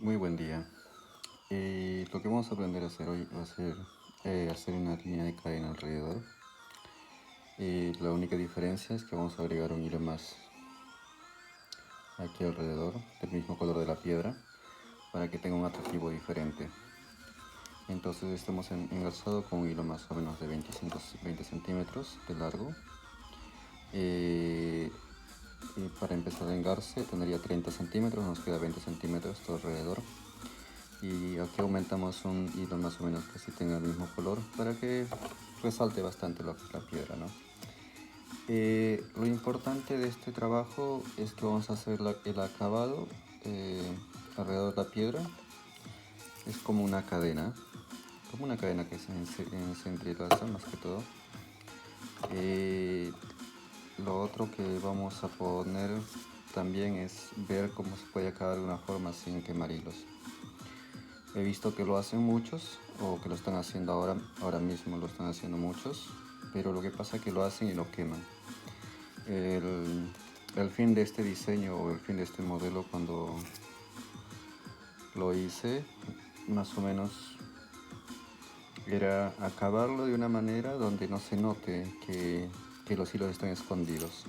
Muy buen día. Lo que vamos a aprender a hacer hoy va a ser hacer una línea de cadena alrededor. La única diferencia es que vamos a agregar un hilo más aquí alrededor, del mismo color de la piedra, para que tenga un atractivo diferente. Entonces estamos engarzado con un hilo más o menos de 20 centímetros de largo. Y para empezar el engarce tendría 30 centímetros, nos queda 20 centímetros todo alrededor. Y aquí aumentamos un hilo más o menos que sí tenga el mismo color para que resalte bastante lo que es la piedra, ¿no? Lo importante de este trabajo es que vamos a hacer el acabado alrededor de la piedra. Es como una cadena que se entrelaza más que todo. Lo otro que vamos a poner también es ver cómo se puede acabar de una forma sin quemar hilos. He visto que lo hacen muchos o que lo están haciendo ahora mismo lo están haciendo muchos, pero lo que pasa es que lo hacen y lo queman. El fin de este diseño o el fin de este modelo cuando lo hice, más o menos era acabarlo de una manera donde no se note que los hilos están escondidos,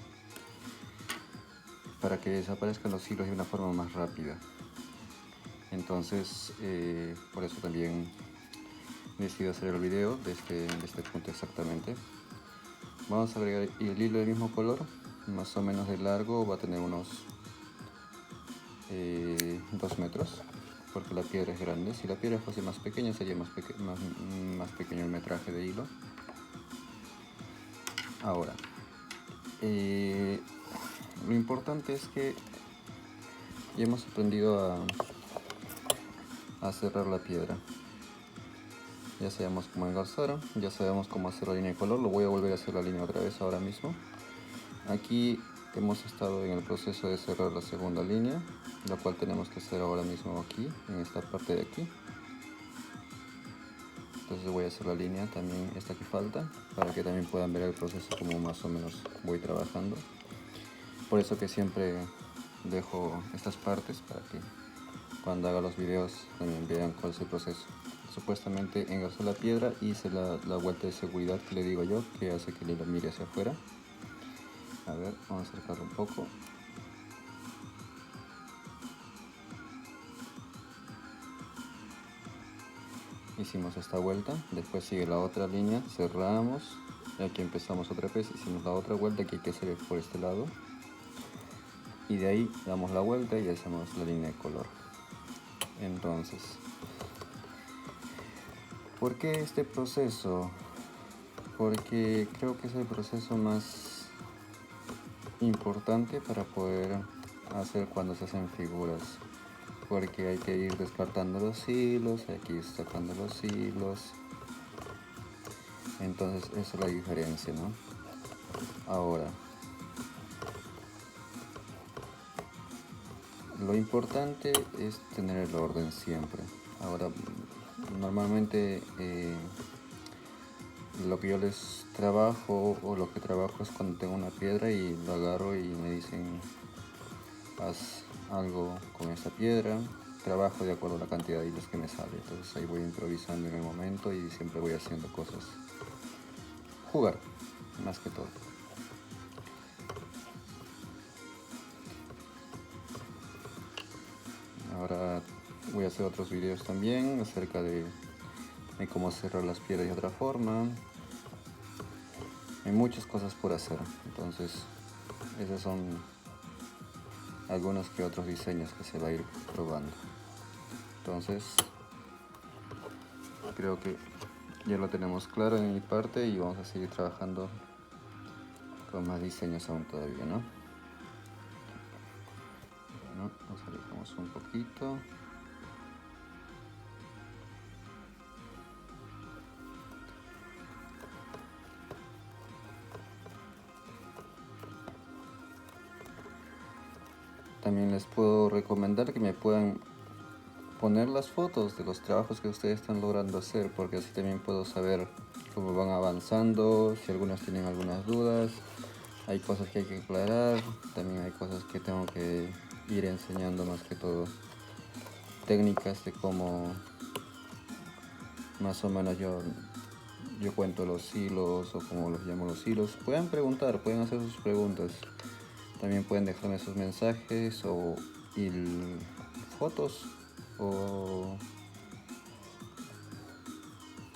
para que desaparezcan los hilos de una forma más rápida. Entonces, por eso también decidí hacer el video de este punto exactamente. Vamos a agregar el hilo del mismo color, más o menos de largo, va a tener unos 2 metros, porque la piedra es grande. Si la piedra fuese más pequeña sería más pequeño el metraje de hilo. Ahora, lo importante es que ya hemos aprendido a cerrar la piedra. Ya sabemos cómo engarzar, ya sabemos cómo hacer la línea de color. Lo voy a volver a hacer la línea otra vez ahora mismo. Aquí hemos estado en el proceso de cerrar la segunda línea, la cual tenemos que hacer ahora mismo aquí, en esta parte de aquí. Entonces voy a hacer la línea también, esta que falta, para que también puedan ver el proceso como más o menos voy trabajando. Por eso que siempre dejo estas partes para que cuando haga los videos también vean cuál es el proceso. Supuestamente engarzó la piedra y hice la vuelta de seguridad que le digo yo, que hace que el hilo mire hacia afuera. A ver, vamos a acercarlo un poco. Hicimos esta vuelta, después sigue la otra línea, cerramos, y aquí empezamos otra vez, hicimos la otra vuelta que hay que hacer por este lado. Y de ahí damos la vuelta y hacemos la línea de color. Entonces, ¿por qué este proceso? Porque creo que es el proceso más importante para poder hacer cuando se hacen figuras, porque hay que ir descartando los hilos, hay que ir sacando los hilos. Entonces esa es la diferencia, ¿no? Ahora, lo importante es tener el orden siempre. Ahora, normalmente lo que yo les trabajo o lo que trabajo es cuando tengo una piedra y lo agarro y me dicen haz algo con esa piedra. Trabajo de acuerdo a la cantidad de hilos que me sale. Entonces ahí voy improvisando en el momento y siempre voy haciendo cosas. Jugar, más que todo. Ahora voy a hacer otros videos también acerca de cómo cerrar las piedras de otra forma. Hay muchas cosas por hacer. Entonces esos son algunos que otros diseños que se va a ir probando. Entonces creo que ya lo tenemos claro en mi parte y vamos a seguir trabajando con más diseños aún todavía, ¿no? Bueno, nos alejamos un poquito. También les puedo recomendar que me puedan poner las fotos de los trabajos que ustedes están logrando hacer, porque así también puedo saber cómo van avanzando, si algunos tienen algunas dudas. Hay cosas que hay que aclarar, también hay cosas que tengo que ir enseñando más que todo técnicas de cómo más o menos yo cuento los hilos o como los llamo los hilos, pueden preguntar, pueden hacer sus preguntas. También pueden dejarme sus mensajes o fotos o,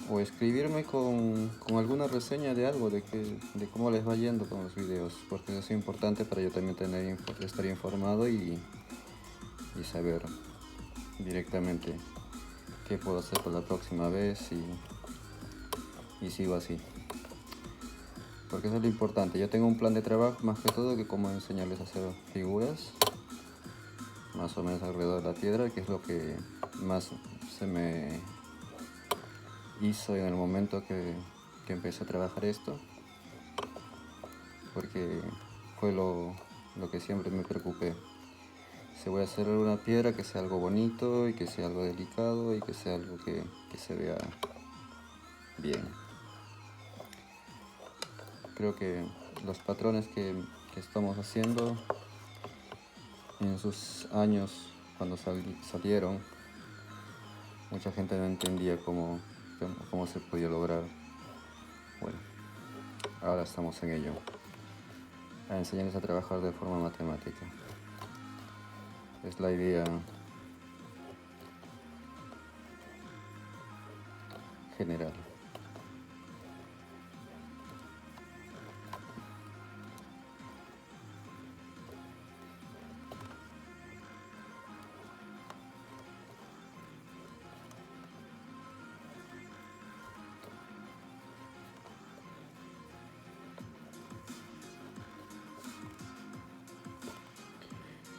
o escribirme con alguna reseña de algo, de cómo les va yendo con los videos, porque eso es importante para yo también estar informado y saber directamente qué puedo hacer por la próxima vez y sigo así. Porque eso es lo importante. Yo tengo un plan de trabajo más que todo, que cómo enseñarles a hacer figuras más o menos alrededor de la piedra, que es lo que más se me hizo en el momento que empecé a trabajar esto, porque fue lo que siempre me preocupé. Si voy a hacer una piedra, que sea algo bonito y que sea algo delicado y que sea algo que se vea bien. Creo que los patrones que estamos haciendo en sus años, cuando salieron, mucha gente no entendía cómo se podía lograr. Bueno, ahora estamos en ello, a enseñarles a trabajar de forma matemática. Es la idea general.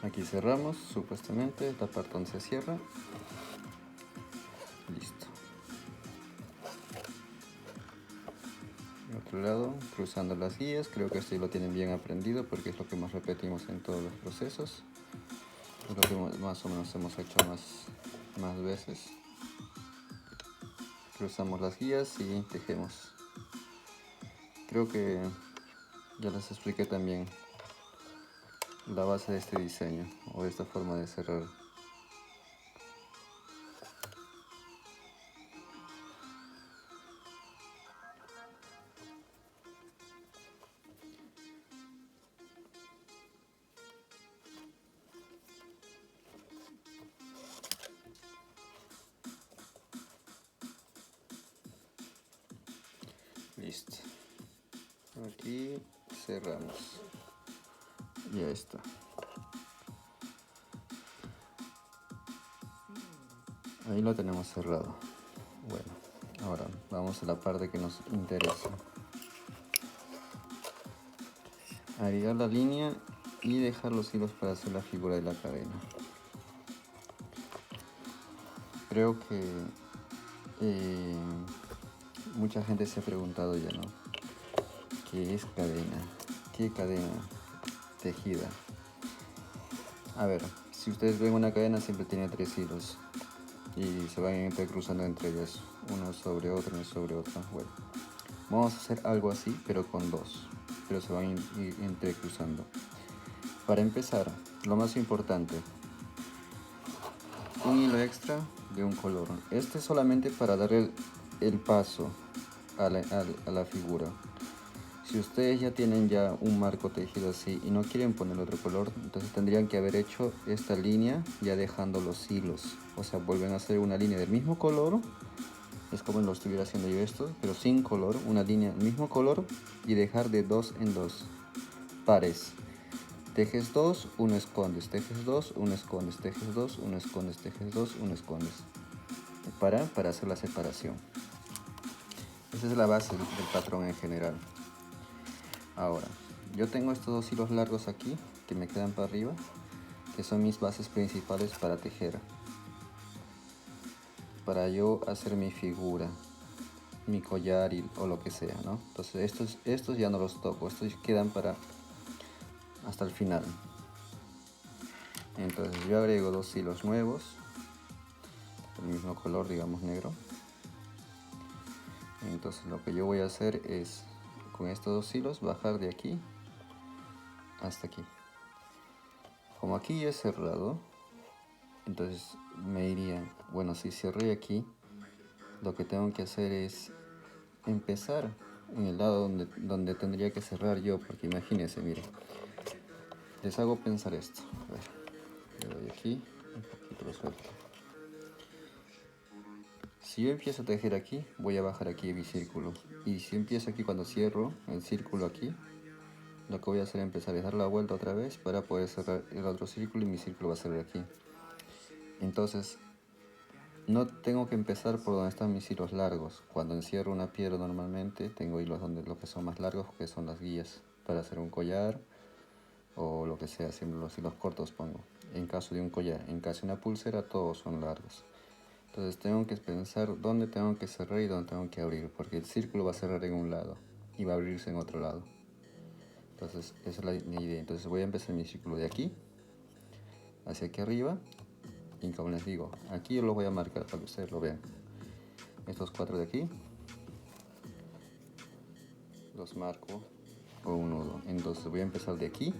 Aquí cerramos, supuestamente, la parte donde se cierra. Listo. Otro lado, cruzando las guías. Creo que esto lo tienen bien aprendido porque es lo que más repetimos en todos los procesos. Es lo que más o menos hemos hecho más veces. Cruzamos las guías y tejemos. Creo que ya les expliqué también la base de este diseño o de esta forma de cerrar. Listo. Aquí cerramos. Ya está. Ahí lo tenemos cerrado. Bueno, ahora vamos a la parte que nos interesa. Agregar la línea y dejar los hilos para hacer la figura de la cadena. Creo que mucha gente se ha preguntado ya, ¿no? ¿Qué es cadena? ¿Qué cadena tejida? A ver, si ustedes ven una cadena siempre tiene 3 hilos y se van intercruzando entre ellas, uno sobre otro, uno sobre otro. Bueno, vamos a hacer algo así, pero con 2, pero se van a ir intercruzando. Para empezar, lo más importante, un hilo extra de un color. Este es solamente para dar el paso a la figura. Si ustedes ya tienen un marco tejido así y no quieren poner otro color, entonces tendrían que haber hecho esta línea ya dejando los hilos. O sea, vuelven a hacer una línea del mismo color. Es como lo estuviera haciendo yo esto, pero sin color. Una línea del mismo color y dejar de 2 en 2 pares. Tejes 2, uno escondes, tejes 2, uno escondes, tejes 2, uno escondes, tejes 2, uno escondes. Para hacer la separación. Esa es la base del patrón en general. Ahora, yo tengo estos 2 hilos largos aquí, que me quedan para arriba, que son mis bases principales para tejer. Para yo hacer mi figura, mi collar o lo que sea, ¿no? Entonces estos ya no los toco, estos quedan para hasta el final. Entonces yo agrego 2 hilos nuevos, del mismo color, digamos negro. Entonces lo que yo voy a hacer es, con estos 2 hilos, bajar de aquí hasta aquí. Como aquí ya es cerrado, Entonces me iría, bueno, si cerré aquí, lo que tengo que hacer es empezar en el lado donde tendría que cerrar yo, porque imagínense, miren, les hago pensar esto. A ver, le doy aquí, un poquito lo suelto. Si yo empiezo a tejer aquí, voy a bajar aquí mi círculo. Y si empiezo aquí, cuando cierro el círculo aquí, lo que voy a hacer es empezar a dar la vuelta otra vez para poder cerrar el otro círculo y mi círculo va a cerrar aquí. Entonces, no tengo que empezar por donde están mis hilos largos. Cuando encierro una piedra normalmente, tengo hilos donde lo que son más largos, que son las guías, para hacer un collar o lo que sea, siempre los hilos cortos pongo. En caso de un collar, en caso de una pulsera, todos son largos. Entonces tengo que pensar dónde tengo que cerrar y dónde tengo que abrir, porque el círculo va a cerrar en un lado y va a abrirse en otro lado. Entonces esa es mi idea. Entonces voy a empezar mi círculo de aquí hacia aquí arriba, y como les digo, aquí yo los voy a marcar para que ustedes lo vean. Estos 4 de aquí los marco con un nudo. Entonces voy a empezar de aquí,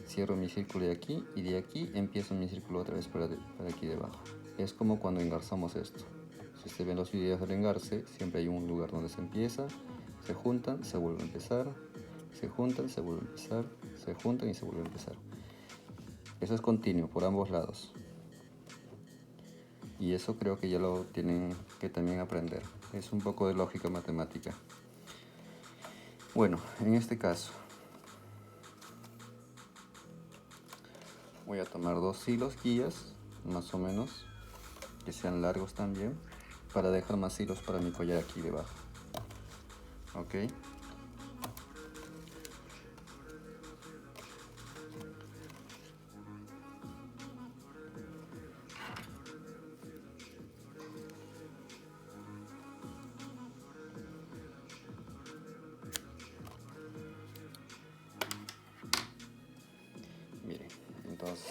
cierro mi círculo de aquí y de aquí empiezo mi círculo otra vez para aquí debajo. Es como cuando engarzamos esto. Si ustedes ven los videos del engarce, siempre hay un lugar donde se empieza, se juntan, se vuelve a empezar, se juntan, se vuelve a empezar, se juntan y se vuelve a empezar. Eso es continuo por ambos lados. Y eso creo que ya lo tienen que también aprender. Es un poco de lógica matemática. Bueno, en este caso voy a tomar 2 hilos guías, más o menos, que sean largos también, para dejar más hilos para mi collar aquí debajo. Ok. Miren, entonces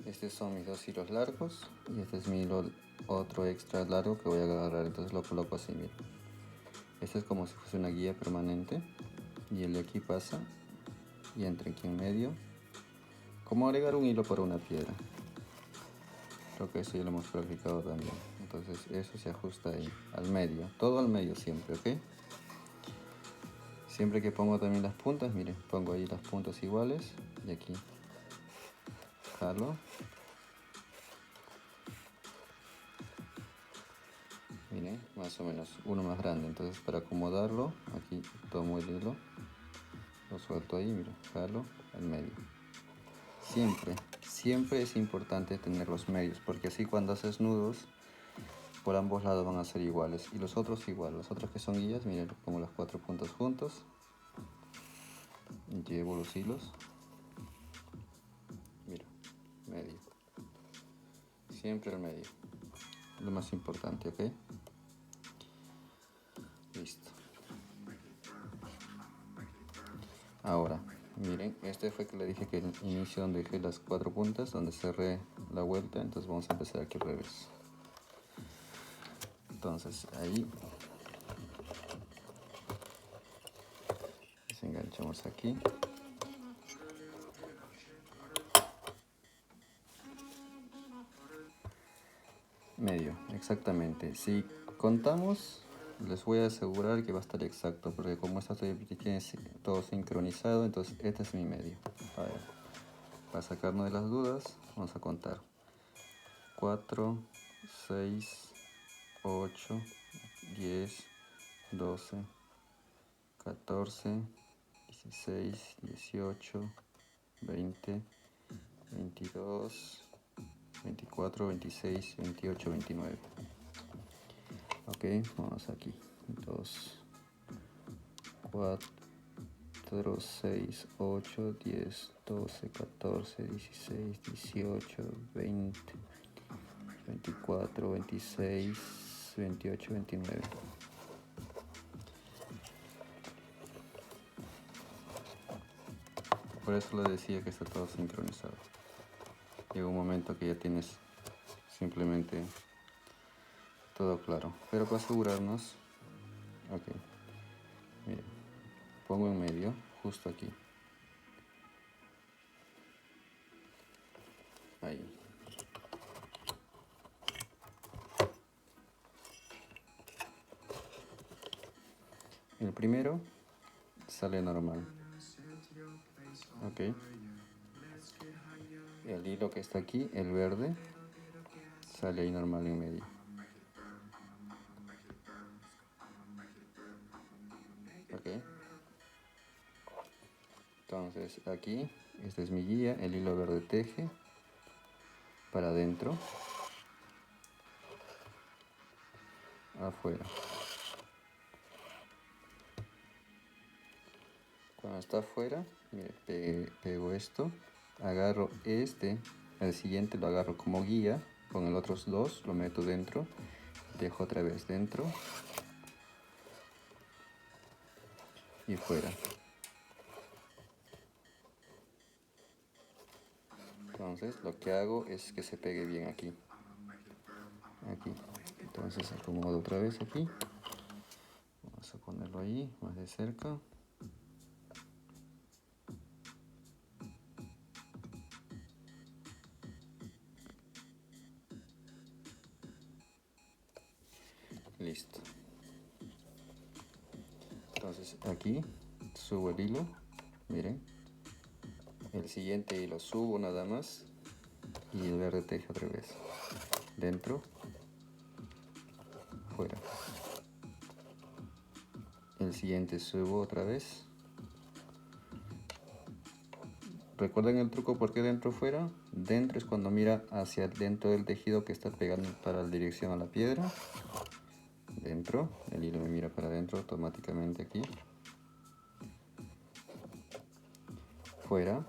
estos son mis 2 hilos largos y este es mi hilo otro extra largo que voy a agarrar. Entonces lo coloco así, miren. Este es como si fuese una guía permanente y el de aquí pasa y entra aquí en medio, como agregar un hilo para una piedra. Creo que eso ya lo hemos practicado también. Entonces eso se ajusta ahí, al medio, todo al medio siempre, ¿ok? Siempre que pongo también las puntas, miren, pongo ahí las puntas iguales y aquí jalo. Miren, más o menos uno más grande. Entonces para acomodarlo, aquí tomo el hilo, lo suelto ahí, miren, jalo al medio. Siempre es importante tener los medios, porque así cuando haces nudos, por ambos lados van a ser iguales. Y los otros igual, los otros que son guías, miren, pongo las 4 puntas juntos. Llevo los hilos, mira, medio, siempre al medio, lo más importante, ¿ok? Listo. Ahora, miren, este fue que le dije que el inicio donde dejé las 4 puntas, donde cerré la vuelta. Entonces vamos a empezar aquí al revés. Entonces ahí desenganchamos aquí. Medio, exactamente. Si contamos, les voy a asegurar que va a estar exacto, porque como esta tiene todo sincronizado, entonces este es mi medio. A ver, para sacarnos de las dudas, vamos a contar. 4, 6, 8, 10, 12, 14, 16, 18, 20, 22, 24, 26, 28, 29. Ok, vamos aquí. 2, 4, 6, 8, 10, 12, 14, 16, 18, 20, 24, 26, 28, 29. Por eso le decía que está todo sincronizado. Llega un momento que ya tienes simplemente todo claro. Pero para asegurarnos, ok, miren, pongo en medio, justo aquí. Ahí. El primero sale normal. Ok. El hilo que está aquí, el verde, sale ahí normal en medio. Ok. Entonces aquí, esta es mi guía, el hilo verde teje para adentro, afuera. Cuando está afuera, mire, pego esto, agarro este, el siguiente lo agarro como guía, con los otros dos lo meto dentro, dejo otra vez dentro y fuera. Entonces lo que hago es que se pegue bien aquí. Entonces acomodo otra vez aquí. Vamos a ponerlo ahí, más de cerca. Listo. Entonces aquí subo el hilo, miren. El siguiente hilo subo nada más y el verde teje otra vez. Dentro, fuera. El siguiente subo otra vez. ¿Recuerdan el truco por qué dentro fuera? Dentro es cuando mira hacia dentro del tejido que está pegando para la dirección a la piedra. Dentro, el hilo me mira para adentro automáticamente aquí. Fuera,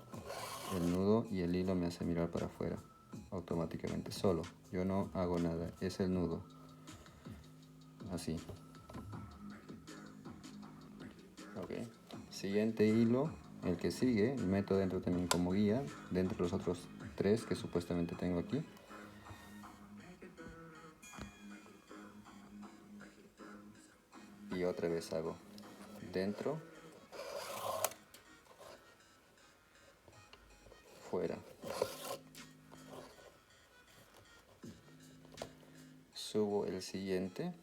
el nudo y el hilo me hace mirar para afuera automáticamente, solo. Yo no hago nada, es el nudo. Así. Ok. Siguiente hilo, el que sigue, meto dentro también como guía, dentro de los otros tres que supuestamente tengo aquí. Y otra vez hago dentro, fuera. Subo el siguiente,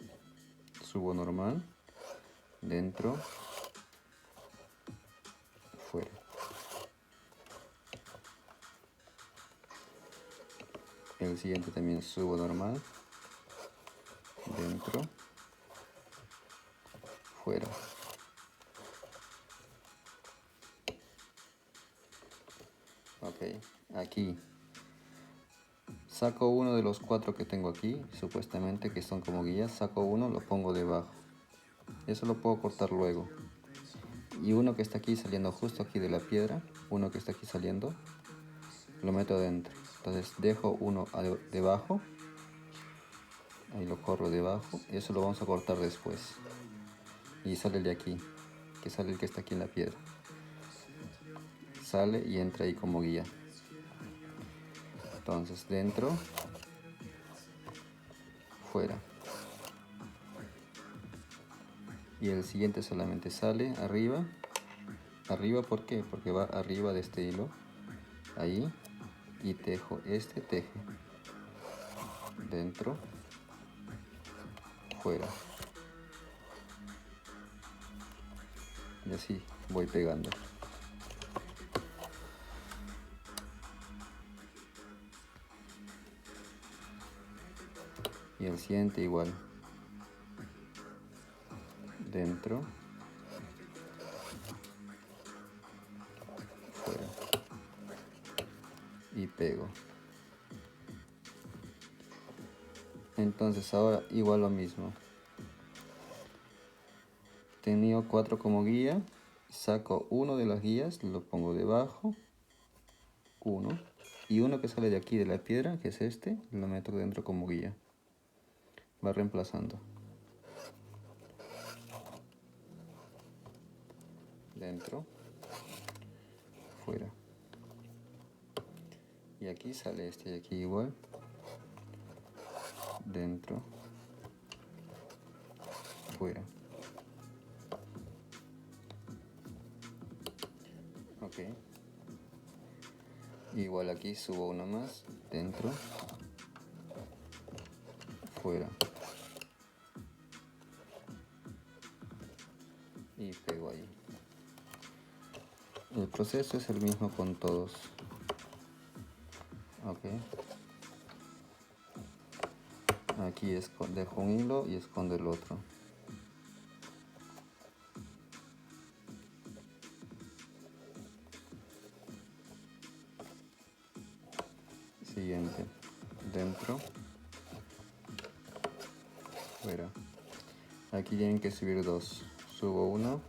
subo normal, dentro, fuera. El siguiente también subo normal, dentro, fuera. Ok, aquí saco uno de los cuatro que tengo aquí, supuestamente que son como guías, saco uno, lo pongo debajo. Eso lo puedo cortar luego. Y uno que está aquí saliendo justo aquí de la piedra, uno que está aquí saliendo, lo meto adentro. Entonces dejo uno debajo, ahí lo corro debajo, y eso lo vamos a cortar después. Y sale el de aquí, que sale el que está aquí en la piedra. Sale y entra ahí como guía. Entonces dentro, fuera. Y el siguiente solamente sale arriba. Arriba, ¿por qué? Porque va arriba de este hilo. Ahí. Y tejo este teje. Dentro, fuera. Y así voy pegando. Y el siguiente igual. Dentro, fuera. Y pego. Entonces ahora igual lo mismo. Tenía 4 como guía. Saco uno de las guías, lo pongo debajo. Uno. Y uno que sale de aquí de la piedra, que es este, lo meto dentro como guía. Va reemplazando. Dentro, fuera. Y aquí sale este de aquí igual. Dentro, fuera. Ok. Igual aquí subo uno más. Dentro, fuera. proceso es el mismo con todos. Ok. Aquí dejo un hilo y escondo el otro. Siguiente. Dentro. Fuera. Aquí tienen que subir dos. Subo uno.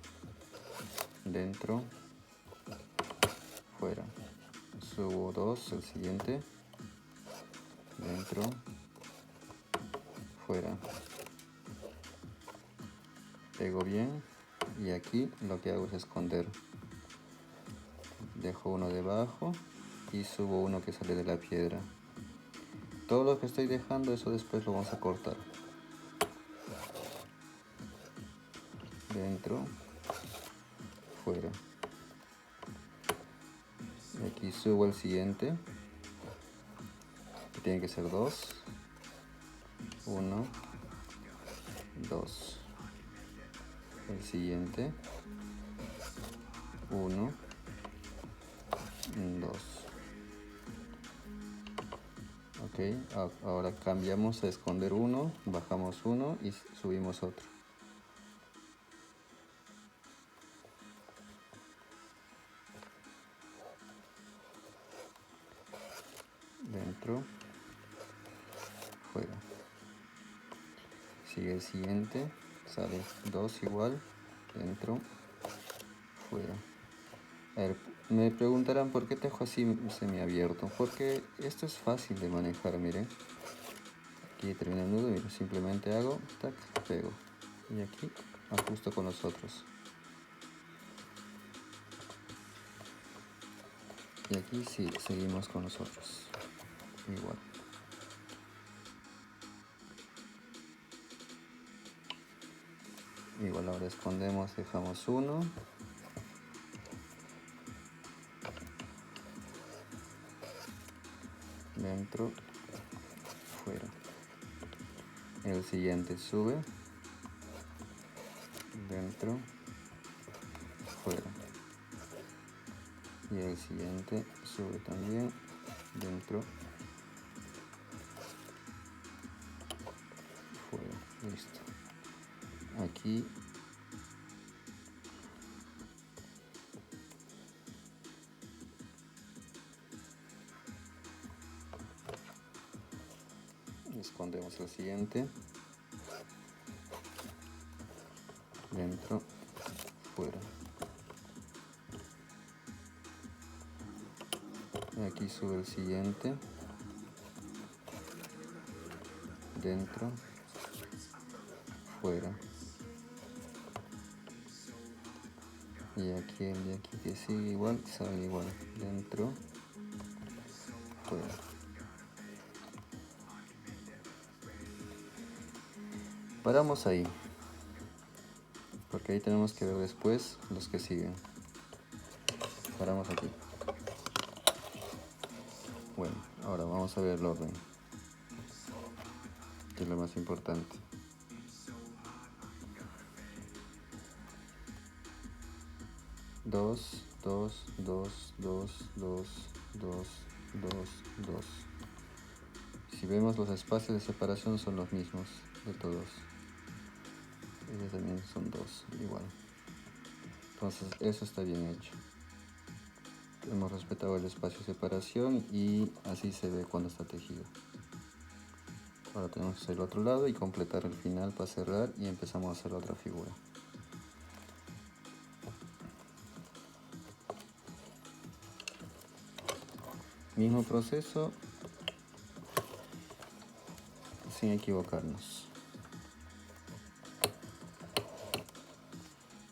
Dentro. Fuera. Subo dos. El siguiente. Dentro. Fuera. Pego bien. Y aquí lo que hago es esconder. Dejo uno debajo. Y subo uno que sale de la piedra. Todo lo que estoy dejando, eso después lo vamos a cortar. Dentro, fuera. Y aquí subo el siguiente. Que tiene que ser dos. 1, 2. El siguiente. 1, 2. Ok, ahora cambiamos a esconder uno, bajamos uno y subimos otro. Dentro, fuera. Sigue el siguiente, sale 2 igual, dentro, fuera. A ver, me preguntarán por qué dejo así semiabierto, porque esto es fácil de manejar, miren. Aquí termina el nudo y simplemente hago, tac, pego. Y aquí ajusto con los otros. Y aquí sí, seguimos con los otros. Igual. Igual ahora escondemos, dejamos uno. Dentro, fuera. El siguiente sube. Dentro, fuera. Y el siguiente sube también. Dentro, fuera. Listo. Aquí escondemos el siguiente. Dentro, fuera. Aquí sube el siguiente. Dentro, fuera. Y aquí el de aquí que sigue igual, sale igual. Dentro, fuera. Paramos ahí, porque ahí tenemos que ver después los que siguen. Paramos aquí. Bueno, ahora vamos a ver el orden, que es lo más importante. Dos, dos, dos, dos, dos, dos, dos, dos. Si vemos los espacios de separación son los mismos de todos. Ellos también son dos, igual. Entonces eso está bien hecho. Hemos respetado el espacio de separación y así se ve cuando está tejido. Ahora tenemos que hacer el otro lado y completar el final para cerrar y empezamos a hacer la otra figura. Mismo proceso, sin equivocarnos.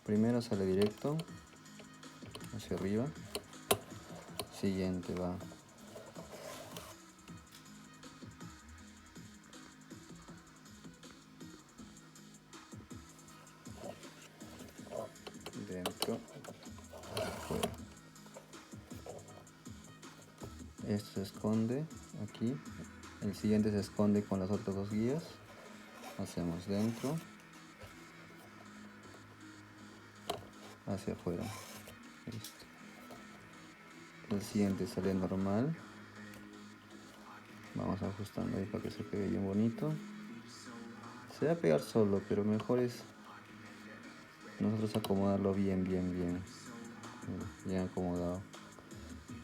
Primero sale directo hacia arriba. Siguiente va dentro, fuera. Esto se esconde aquí. El siguiente se esconde con las otras dos guías. Hacemos dentro, hacia afuera. Listo. El siguiente sale normal. Vamos ajustando ahí para que se pegue bien bonito. Se va a pegar solo, pero mejor es nosotros acomodarlo bien. Bien acomodado.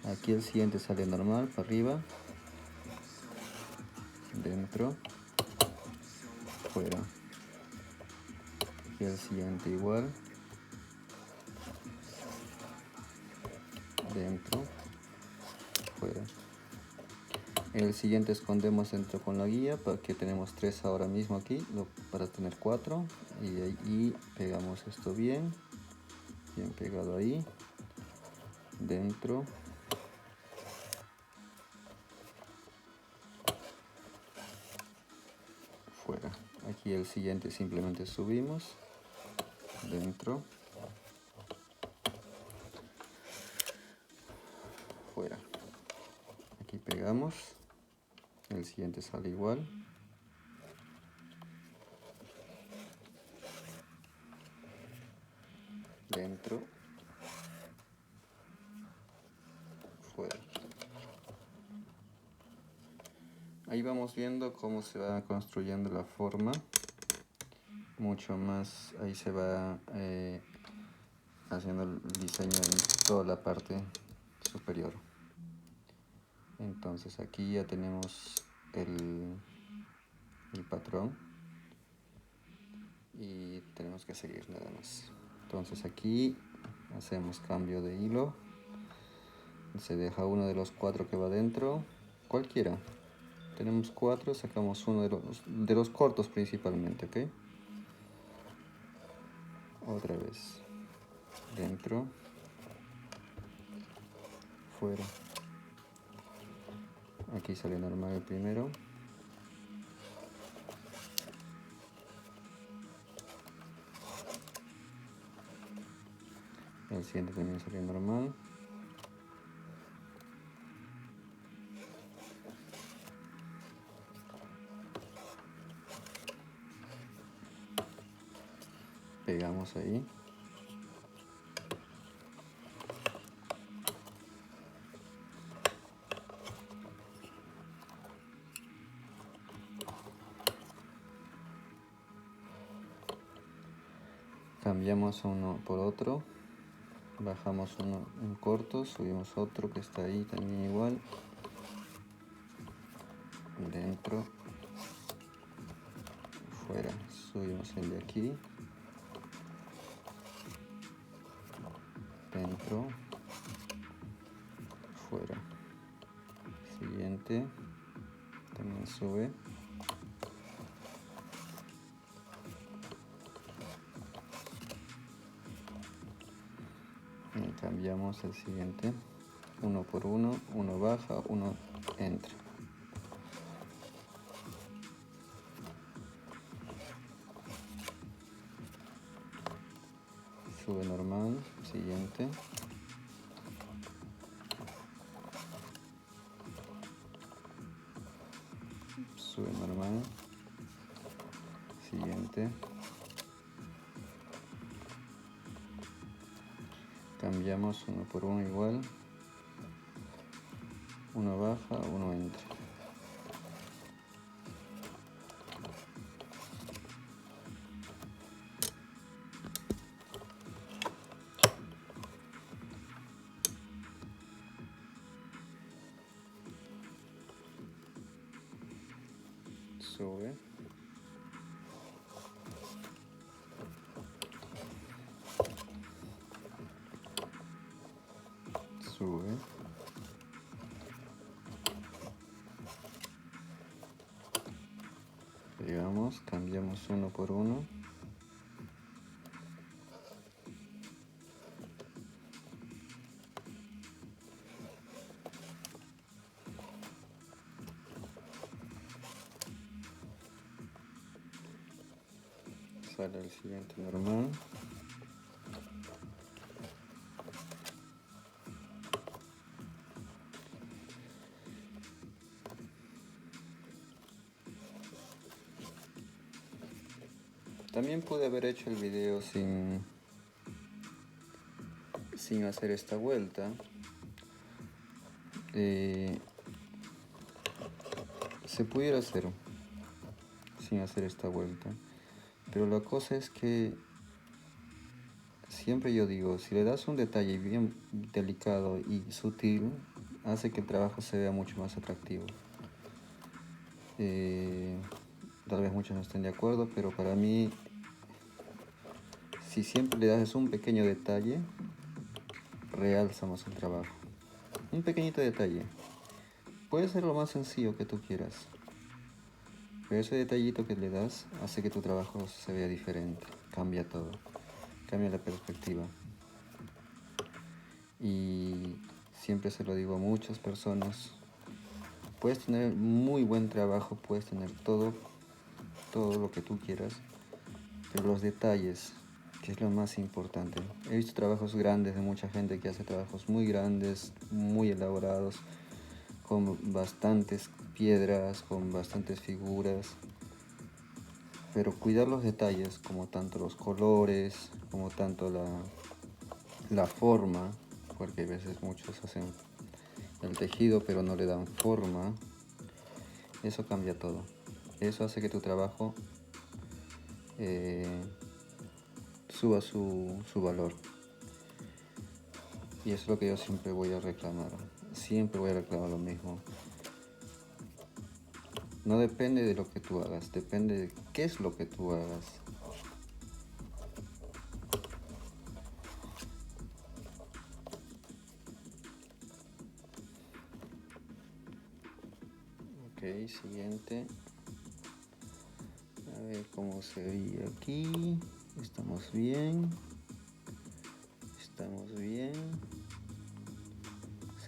Aquí el siguiente sale normal para arriba. Dentro. Fuera. Y el siguiente igual. Dentro. Fuera. En el siguiente escondemos dentro con la guía, porque tenemos 3 ahora mismo aquí, para tener 4. Y ahí pegamos esto bien pegado ahí. Dentro. Fuera. Aquí el siguiente simplemente subimos. Dentro. Fuera. Aquí pegamos. El siguiente sale igual. Dentro. Fuera. Ahí vamos viendo cómo se va construyendo la forma. Mucho más, ahí se va haciendo el diseño en toda la parte superior. Entonces aquí ya tenemos el patrón y tenemos que seguir nada más. Entonces aquí hacemos cambio de hilo, se deja uno de los 4 que va dentro, cualquiera. Tenemos 4, sacamos uno de los cortos principalmente, ¿ok? Otra vez, dentro, fuera. Aquí sale normal el primero. El siguiente también salió normal. Pegamos ahí. Cambiamos uno por otro. Bajamos un corto, subimos otro que está ahí también igual. Dentro. Fuera. Subimos el de aquí. Dentro. Fuera. Siguiente. También sube. Y cambiamos el siguiente. Uno por uno. Uno baja, uno entra. Sube normal. Siguiente. Sube normal. Siguiente. Cambiamos uno por uno igual. Uno baja, uno entra. Sube. Sube. Pegamos, cambiamos uno por uno. Sale el siguiente normal. También pude haber hecho el video sin hacer esta vuelta, se pudiera hacer sin hacer esta vuelta, pero la cosa es que siempre yo digo, si le das un detalle bien delicado y sutil, hace que el trabajo se vea mucho más atractivo. Eh, Tal vez muchos no estén de acuerdo, pero para mí, si siempre le das un pequeño detalle, realza más el trabajo. Un pequeñito detalle. Puede ser lo más sencillo que tú quieras, pero ese detallito que le das hace que tu trabajo se vea diferente. Cambia todo. Cambia la perspectiva. Y siempre se lo digo a muchas personas. Puedes tener muy buen trabajo, puedes tener todo lo que tú quieras, pero los detalles, que es lo más importante. He visto trabajos grandes de mucha gente que hace trabajos muy grandes, muy elaborados, con bastantes piedras, con bastantes figuras, pero cuidar los detalles, como tanto los colores, como tanto la forma, porque a veces muchos hacen el tejido pero no le dan forma, eso cambia todo. Eso hace que tu trabajo suba su valor. Y eso es lo que yo siempre voy a reclamar. Siempre voy a reclamar lo mismo. No depende de lo que tú hagas, depende de qué es lo que tú hagas. Ok, siguiente. A ver cómo se veía aquí. Estamos bien. Estamos bien.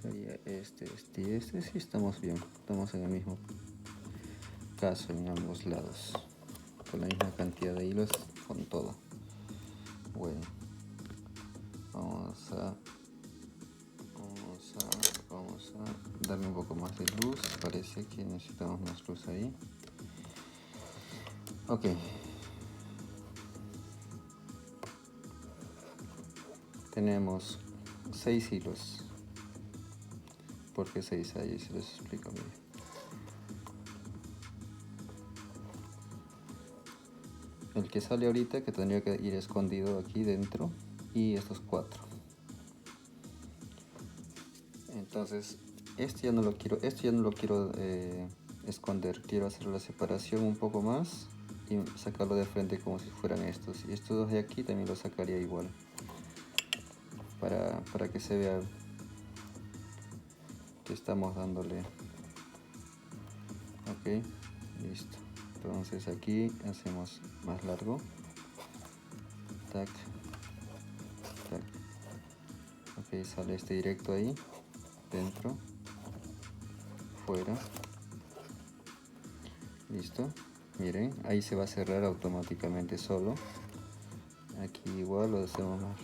Sería este y este. Sí, estamos bien. Estamos en el mismo caso en ambos lados. Con la misma cantidad de hilos, con todo. Bueno, vamos a darle un poco más de luz. Parece que necesitamos más luz ahí. Ok. Tenemos 6 hilos. ¿Por qué 6 ahí? Se les explico. Miren. El que sale ahorita, que tendría que ir escondido aquí dentro, y estos 4. Entonces, este ya no lo quiero esconder. Quiero hacer la separación un poco más y sacarlo de frente como si fueran estos. Y estos dos de aquí también los sacaría igual, para que se vea que estamos dándole. Ok, listo. Entonces aquí hacemos más largo. Tac, tac. Ok, sale este directo ahí, dentro, fuera. Listo. Miren, ahí se va a cerrar automáticamente solo. Aquí igual lo hacemos más.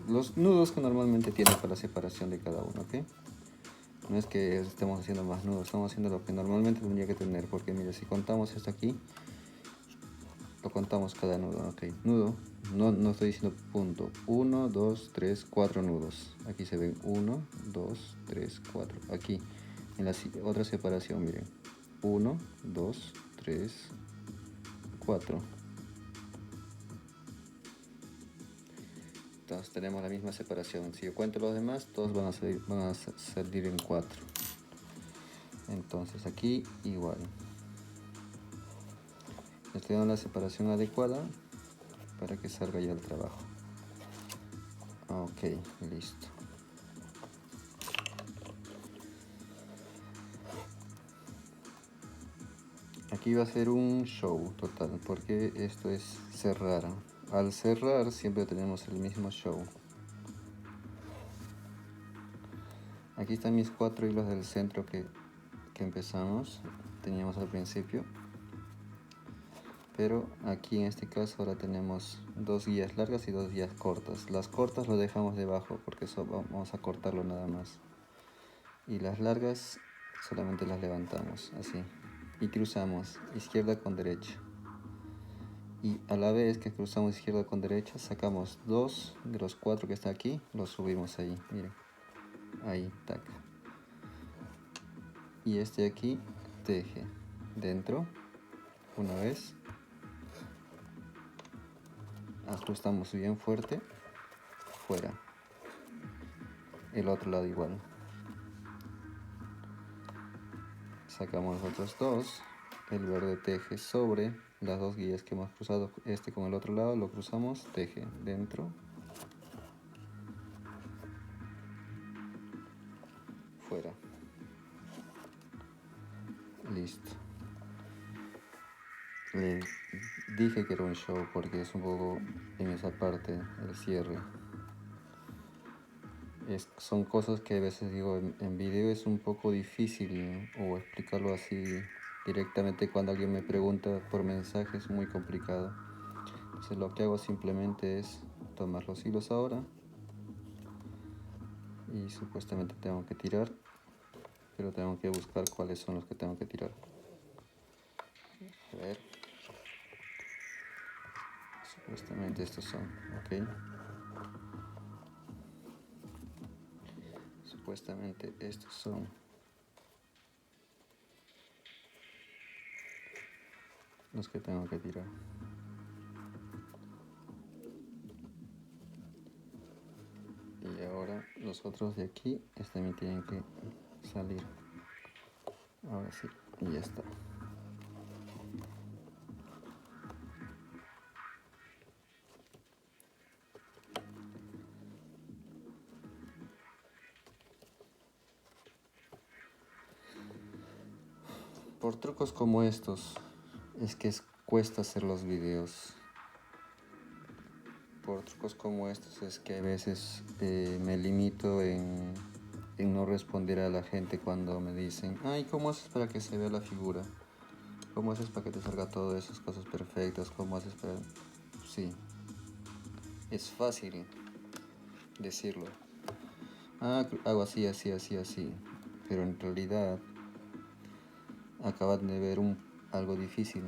Los nudos que normalmente tiene para la separación de cada uno, ¿ok? No es que estemos haciendo más nudos, estamos haciendo lo que normalmente tendría que tener, porque mire, si contamos esto aquí, lo contamos cada nudo, ok. Nudo, no estoy diciendo punto. 1, 2, 3, 4 nudos. Aquí se ven 1, 2, 3, 4. Aquí, en la otra separación, miren. 1, 2, 3, 4. Entonces tenemos la misma separación. Si yo cuento los demás, todos van a salir en 4. Entonces aquí igual. Estoy dando la separación adecuada para que salga ya el trabajo. Ok, listo. Aquí va a ser un show total, porque esto es cerrar. Al cerrar siempre tenemos el mismo show. Aquí están mis 4 hilos del centro que empezamos, teníamos al principio. Pero aquí en este caso ahora tenemos 2 guías largas y 2 guías cortas. Las cortas lo dejamos debajo porque eso vamos a cortarlo nada más. Y las largas solamente las levantamos así. Y cruzamos izquierda con derecha. Y a la vez que cruzamos izquierda con derecha, sacamos 2 de los 4 que está aquí, los subimos ahí, miren. Ahí, tac. y este de aquí teje dentro una vez, ajustamos bien fuerte, fuera, el otro lado igual, sacamos los otros dos, el verde teje sobre las dos guías que hemos cruzado, este con el otro lado lo cruzamos, teje dentro, fuera, listo. Le dije que era un show porque es un poco en esa parte el cierre. Son cosas que a veces digo en video es un poco difícil, ¿no? O explicarlo así directamente cuando alguien me pregunta por mensaje es muy complicado. Entonces lo que hago simplemente es tomar los hilos ahora y supuestamente tengo que tirar, pero tengo que buscar cuáles son los que tengo que tirar. A ver. Supuestamente estos son, ok. Supuestamente estos son los que tengo que tirar. Y ahora los otros de aquí también tienen que salir. Ahora sí, y ya está. Por trucos como estos es que cuesta hacer los videos. Por trucos como estos es que a veces me limito en no responder a la gente cuando me dicen, ay, ¿cómo haces para que se vea la figura? ¿Cómo haces para que te salga todas esas cosas perfectas? ¿Cómo haces para...? Sí, es fácil decirlo. Ah, hago así, así, así, así. Pero en realidad acaban de ver algo difícil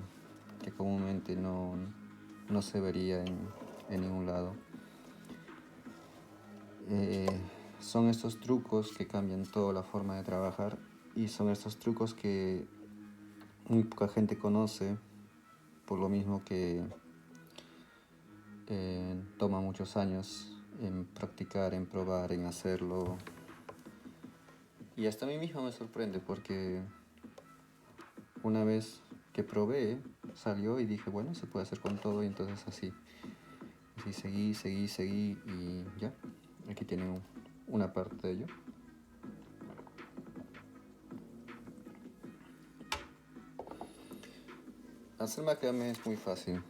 que comúnmente no se vería en ningún lado. Son estos trucos que cambian toda la forma de trabajar y son estos trucos que muy poca gente conoce, por lo mismo que toma muchos años en practicar, en probar, en hacerlo. Y hasta a mí mismo me sorprende porque una vez que probé salió y dije, bueno, se puede hacer con todo, y entonces así seguí y ya, aquí tienen una parte de ello. Hacer macramé es muy fácil,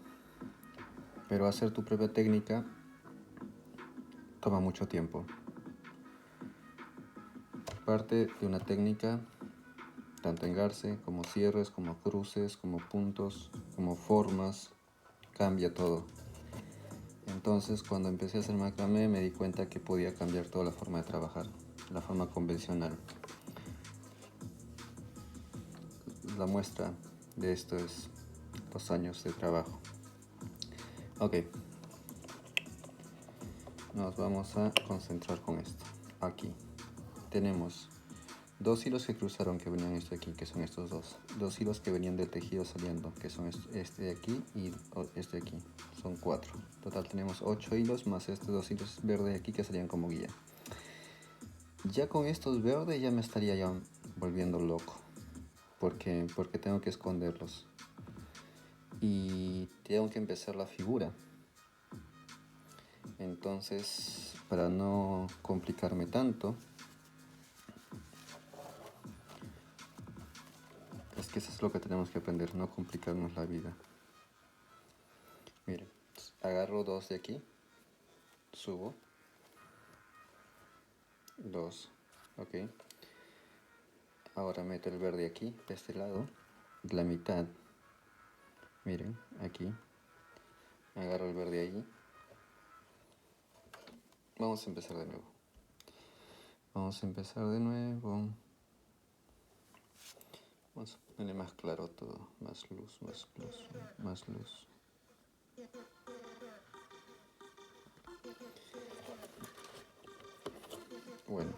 pero hacer tu propia técnica toma mucho tiempo. Parte de una técnica, tanto en garce, como cierres, como cruces, como puntos, como formas, cambia todo. Entonces, cuando empecé a hacer macramé me di cuenta que podía cambiar toda la forma de trabajar, la forma convencional. La muestra de esto es 2 años de trabajo. Ok, nos vamos a concentrar con esto. Aquí tenemos 2 hilos que cruzaron, que venían aquí, que son estos dos. 2 hilos que venían del tejido saliendo, que son este de aquí y este de aquí. Son 4. Total tenemos 8 hilos más estos 2 hilos verdes de aquí que salían como guía. Ya con estos verdes ya me estaría ya volviendo loco. Porque tengo que esconderlos. Y tengo que empezar la figura. Entonces, para no complicarme tanto, es que eso es lo que tenemos que aprender, no complicarnos la vida. Miren, agarro 2 de aquí, subo, 2, ok. Ahora meto el verde aquí, de este lado, la mitad. Miren, aquí, agarro el verde ahí. Vamos a empezar de nuevo. Vamos a empezar de nuevo. Vamos a ponerle más claro todo, más luz, más luz, más luz. Bueno.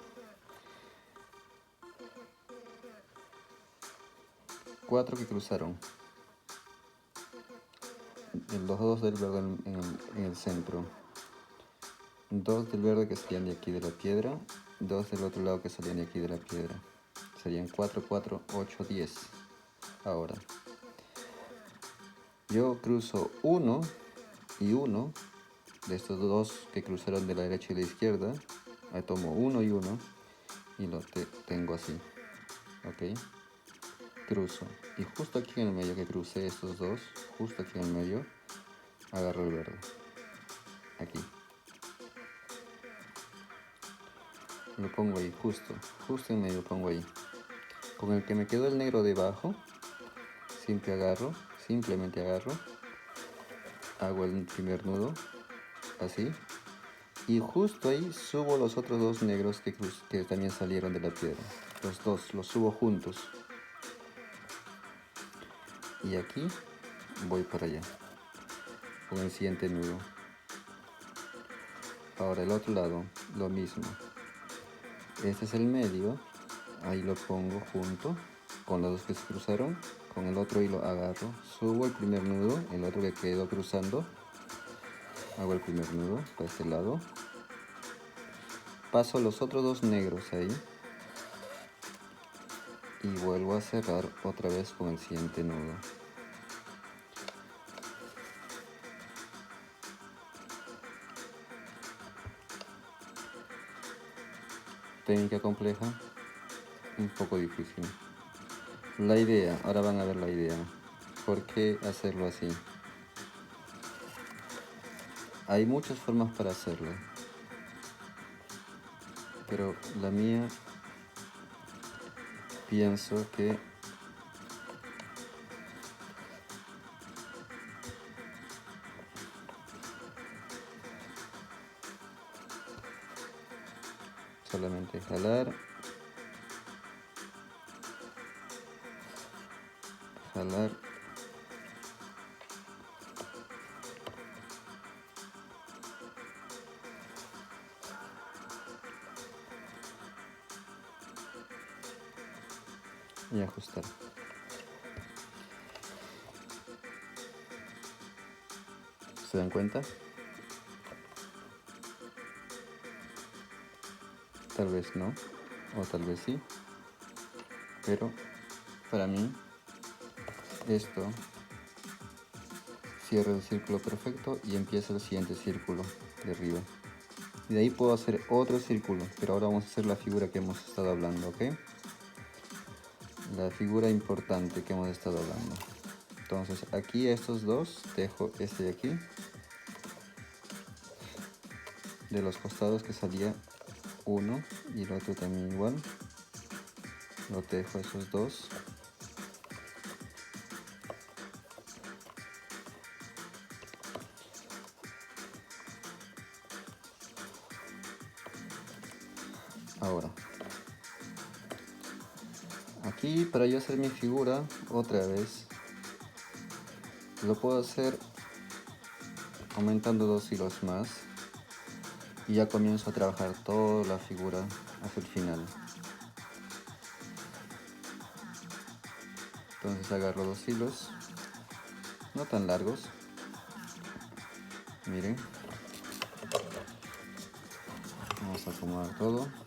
4 que cruzaron. Los dos del verde en el centro. 2 del verde que salían de aquí de la piedra. 2 del otro lado que salían de aquí de la piedra. Serían 4, 4, 8, 10. Ahora, yo cruzo 1 y 1 de estos dos que cruzaron de la derecha y la izquierda. Ahí tomo 1 y 1 y lo tengo así. Ok. Cruzo. Y justo aquí en el medio que crucé estos dos, justo aquí en el medio, agarro el verde. Aquí. Lo pongo ahí, justo en medio pongo ahí. Con el que me quedó el negro debajo, simplemente agarro, hago el primer nudo, así, y justo ahí subo los otros dos negros que también salieron de la piedra. Los dos, los subo juntos. Y aquí voy para allá, con el siguiente nudo. Ahora el otro lado, lo mismo. Este es el medio, ahí lo pongo junto con los dos que se cruzaron. Con el otro hilo agarro, subo el primer nudo, el otro que quedó cruzando, hago el primer nudo para este lado, paso los otros dos negros ahí y vuelvo a cerrar otra vez con el siguiente nudo. Técnica compleja, un poco difícil. La idea, ahora van a ver la idea. ¿Por qué hacerlo así? Hay muchas formas para hacerlo, pero la mía pienso que solamente jalar, y ajustar. ¿Se dan cuenta? Tal vez no, o tal vez sí, pero para mí esto cierra el círculo perfecto y empieza el siguiente círculo de arriba. Y de ahí puedo hacer otro círculo, pero ahora vamos a hacer la figura que hemos estado hablando, ¿ok? La figura importante que hemos estado hablando. Entonces aquí a estos dos dejo este de aquí, de los costados que salía uno y el otro también igual. Lo dejo a esos dos. Ahora, aquí para yo hacer mi figura otra vez, lo puedo hacer aumentando 2 hilos más y ya comienzo a trabajar toda la figura hasta el final. Entonces agarro 2 hilos, no tan largos, miren, vamos a acomodar todo.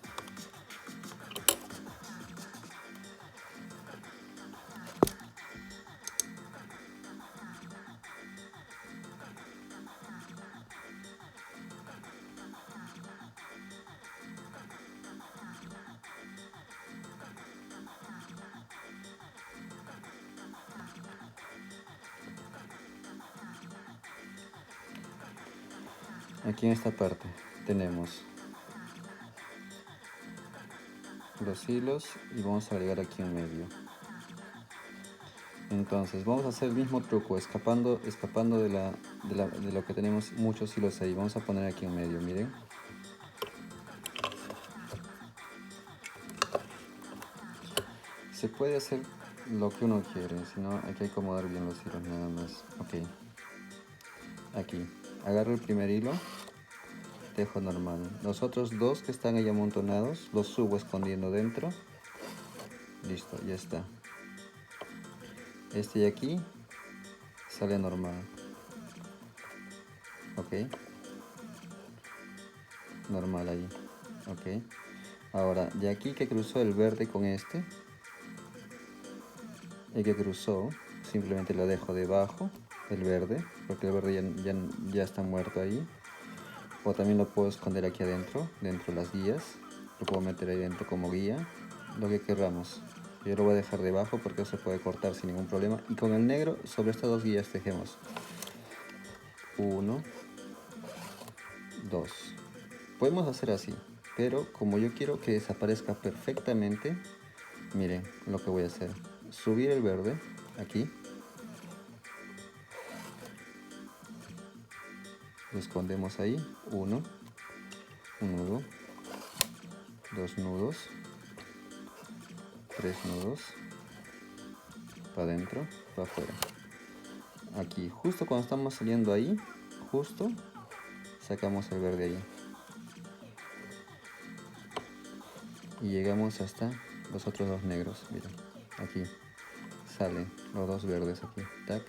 Aquí en esta parte tenemos los hilos y vamos a agregar aquí en medio. Entonces vamos a hacer el mismo truco, escapando de lo que tenemos muchos hilos ahí. Vamos a poner aquí en medio, miren. Se puede hacer lo que uno quiere, si no hay que acomodar bien los hilos nada más. Ok, aquí agarro el primer hilo, dejo normal. Los otros dos que están ahí amontonados los subo escondiendo dentro. Listo, ya está. Este de aquí sale normal. Ok. Normal ahí. Ok. Ahora, de aquí que cruzó el verde con este, el que cruzó, simplemente lo dejo debajo, el verde, porque el verde ya está muerto ahí. O también lo puedo esconder aquí adentro, dentro de las guías. Lo puedo meter ahí dentro como guía, lo que queramos. Yo lo voy a dejar debajo porque se puede cortar sin ningún problema. Y con el negro, sobre estas dos guías tejemos 1, 2. Podemos hacer así, pero como yo quiero que desaparezca perfectamente, miren lo que voy a hacer. Subir el verde, aquí. Lo escondemos ahí, 1, un nudo, 2 nudos, 3 nudos, para adentro, para afuera. Aquí, justo cuando estamos saliendo ahí, justo sacamos el verde ahí. Y llegamos hasta los otros dos negros, miren, aquí salen los dos verdes aquí, tac,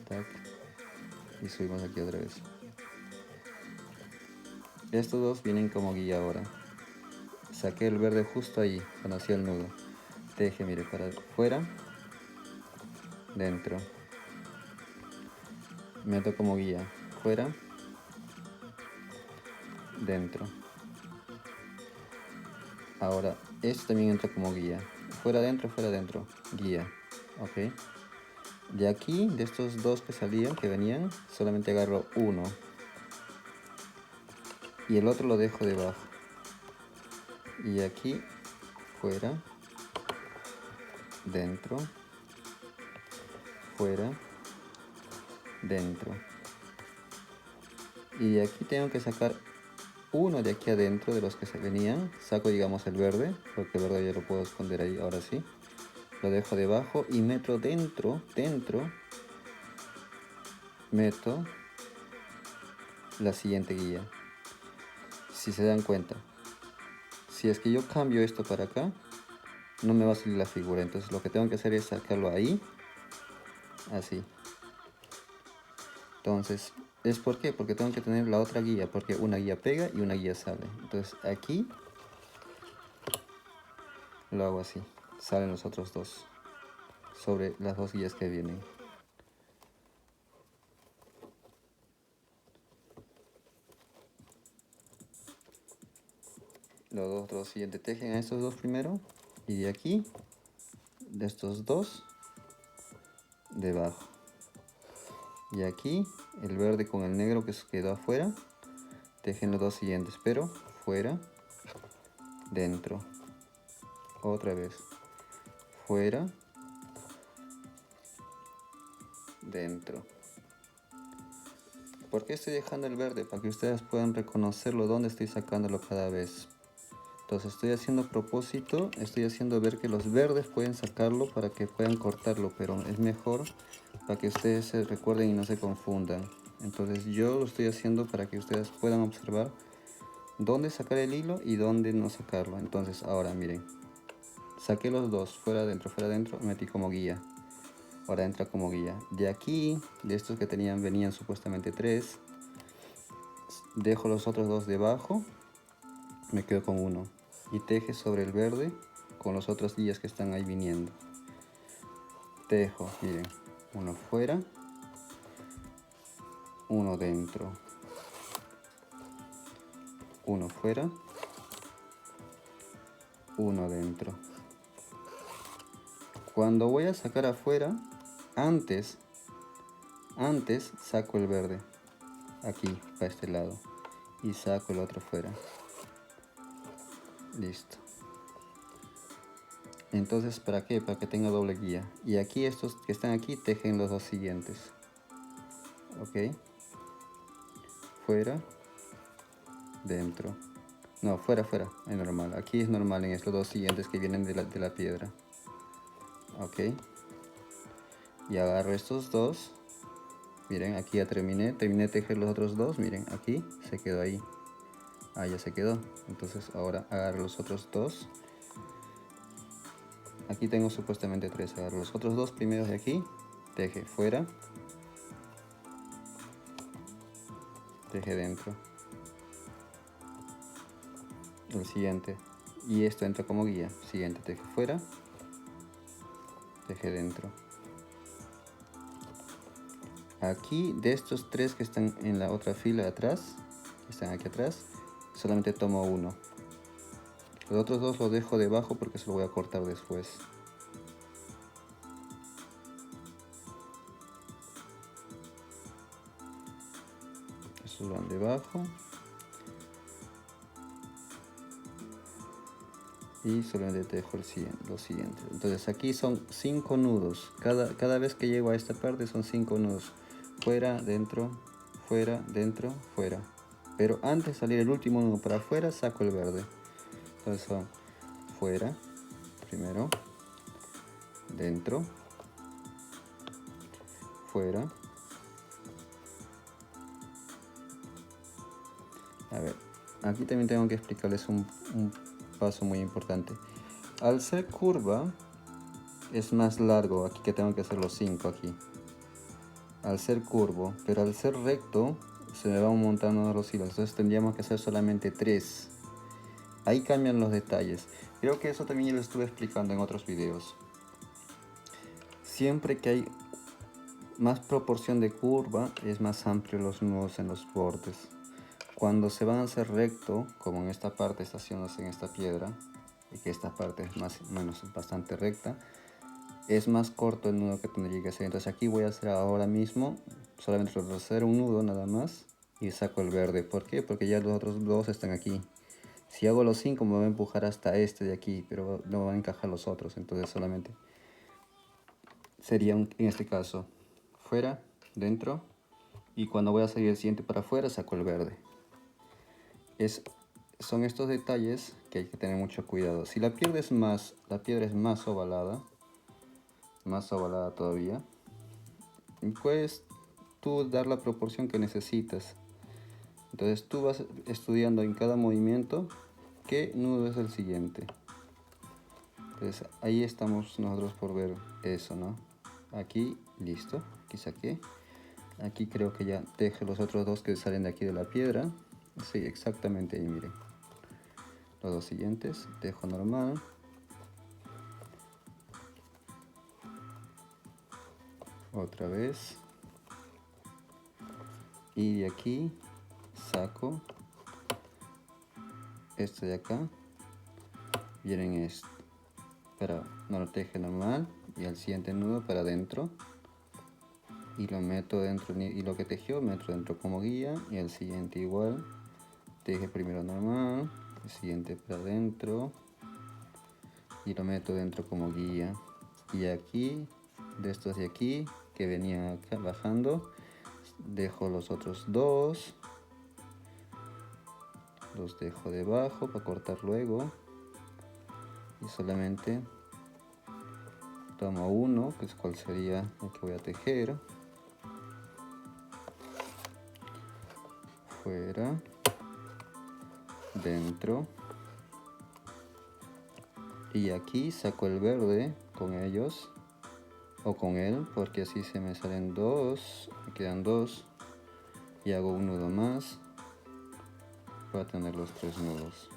tac, y subimos aquí otra vez. Estos dos vienen como guía ahora. Saqué el verde justo ahí, cuando hacía el nudo. Teje, mire, para afuera, dentro. Meto como guía, fuera, dentro. Ahora, este también entra como guía. Fuera, dentro, guía. Ok. De aquí, de estos dos que salían, que venían, solamente agarro uno. Y el otro lo dejo debajo. Y aquí, fuera, dentro, fuera, dentro. Y de aquí tengo que sacar uno de aquí adentro de los que se venían. Saco, digamos, el verde, porque el verde ya lo puedo esconder ahí, ahora sí. Lo dejo debajo y meto dentro, meto la siguiente guía. Si se dan cuenta, si es que yo cambio esto para acá, no me va a salir la figura. Entonces lo que tengo que hacer es sacarlo ahí, así. Entonces, ¿es por qué? Porque tengo que tener la otra guía, porque una guía pega y una guía sale. Entonces aquí lo hago así, salen los otros dos, sobre las dos guías que vienen. Los dos siguientes tejen a estos dos primero, y de aquí, de estos dos, debajo. Y aquí, el verde con el negro que se quedó afuera, tejen los dos siguientes, pero fuera, dentro. Otra vez, fuera, dentro. ¿Por qué estoy dejando el verde? Para que ustedes puedan reconocerlo donde estoy sacándolo cada vez. Entonces estoy haciendo propósito, estoy haciendo ver que los verdes pueden sacarlo para que puedan cortarlo, pero es mejor para que ustedes se recuerden y no se confundan. Entonces yo lo estoy haciendo para que ustedes puedan observar dónde sacar el hilo y dónde no sacarlo. Entonces ahora miren, saqué los dos, fuera, adentro, metí como guía. Ahora entra como guía. De aquí, de estos que venían supuestamente 3, dejo los otros dos debajo, me quedo con uno. Y teje sobre el verde con los otros guías que están ahí viniendo. Tejo, miren, uno fuera, uno dentro, uno fuera, uno dentro. Cuando voy a sacar afuera, antes saco el verde, aquí, para este lado, y saco el otro fuera. Listo. Entonces, ¿para qué? Para que tenga doble guía. Y aquí estos que están aquí tejen los dos siguientes. Ok. Fuera, dentro. No, fuera, es normal. Aquí es normal en estos dos siguientes que vienen de la piedra. Ok. Y agarro estos dos. Miren, aquí ya terminé de tejer los otros dos. Miren, aquí se quedó ahí. Ah, ya se quedó. Entonces ahora agarro los otros dos. aquí tengo supuestamente 3. Agarro los otros 2 primeros de aquí, teje fuera, teje dentro, el siguiente, y esto entra como guía. Siguiente, teje fuera, teje dentro. Aquí de estos 3 que están en la otra fila de atrás, que están aquí atrás, solamente tomo uno. Los otros 2 los dejo debajo porque se lo voy a cortar después. Estos van debajo. Y solamente dejo lo siguiente. Entonces aquí son 5 nudos. Cada vez que llego a esta parte son 5 nudos. Fuera, dentro, fuera, dentro, fuera. Pero antes de salir el último nudo para afuera, saco el verde. Entonces son fuera, primero, dentro, fuera. A ver, aquí también tengo que explicarles un paso muy importante. Al ser curva es más largo, aquí que tengo que hacer los 5 aquí. Al ser curvo, pero al ser recto se me van montando los hilos, entonces tendríamos que hacer solamente 3. Ahí cambian los detalles. Creo que eso también ya lo estuve explicando en otros videos. Siempre que hay más proporción de curva, es más amplio los nudos en los bordes. Cuando se van a hacer recto, como en esta parte está haciéndose en esta piedra, y que esta parte es más o menos bastante recta, es más corto el nudo que tendría que hacer. Entonces aquí voy a hacer ahora mismo solamente hacer un nudo nada más y saco el verde. ¿Por qué? Porque ya los otros 2 están aquí. Si hago los 5 me va a empujar hasta este de aquí, pero no van a encajar los otros. Entonces solamente sería en este caso fuera, dentro, y cuando voy a salir el siguiente para afuera saco el verde. Son estos detalles que hay que tener mucho cuidado. Si la piedra es más ovalada todavía, puedes tú dar la proporción que necesitas. Entonces tú vas estudiando en cada movimiento qué nudo es el siguiente. Entonces ahí estamos nosotros por ver eso, ¿no? Aquí, listo, aquí saqué. Aquí creo que ya teje los otros 2 que salen de aquí de la piedra. Sí, exactamente ahí, miren. Los 2 siguientes, tejo normal. Otra vez. Y de aquí saco este de acá. Vienen esto. Pero no lo teje normal. Y al siguiente nudo para adentro. Y lo meto dentro. Y lo que tejió meto dentro como guía. Y el siguiente igual. Teje primero normal. El siguiente para adentro. Y lo meto dentro como guía. Y aquí, de estos de aquí, que venía acá bajando, dejo los otros 2. Los dejo debajo para cortar luego. Y solamente tomo uno, que es cuál sería el que voy a tejer. Fuera, dentro. Y aquí saco el verde con ellos. O con él, porque así se me salen 2. Me quedan 2. Y hago un nudo más. Voy a tener los 3 nudos.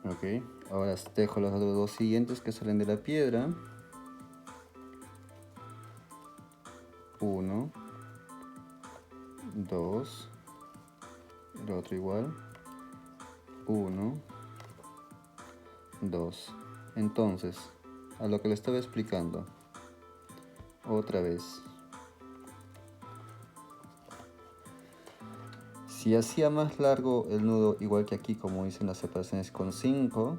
Ok, ahora dejo los otros 2 siguientes que salen de la piedra. 1, 2, el otro igual. 1, 2. Entonces, a lo que le estaba explicando, otra vez. Si hacía más largo el nudo, igual que aquí, como dicen las separaciones con 5,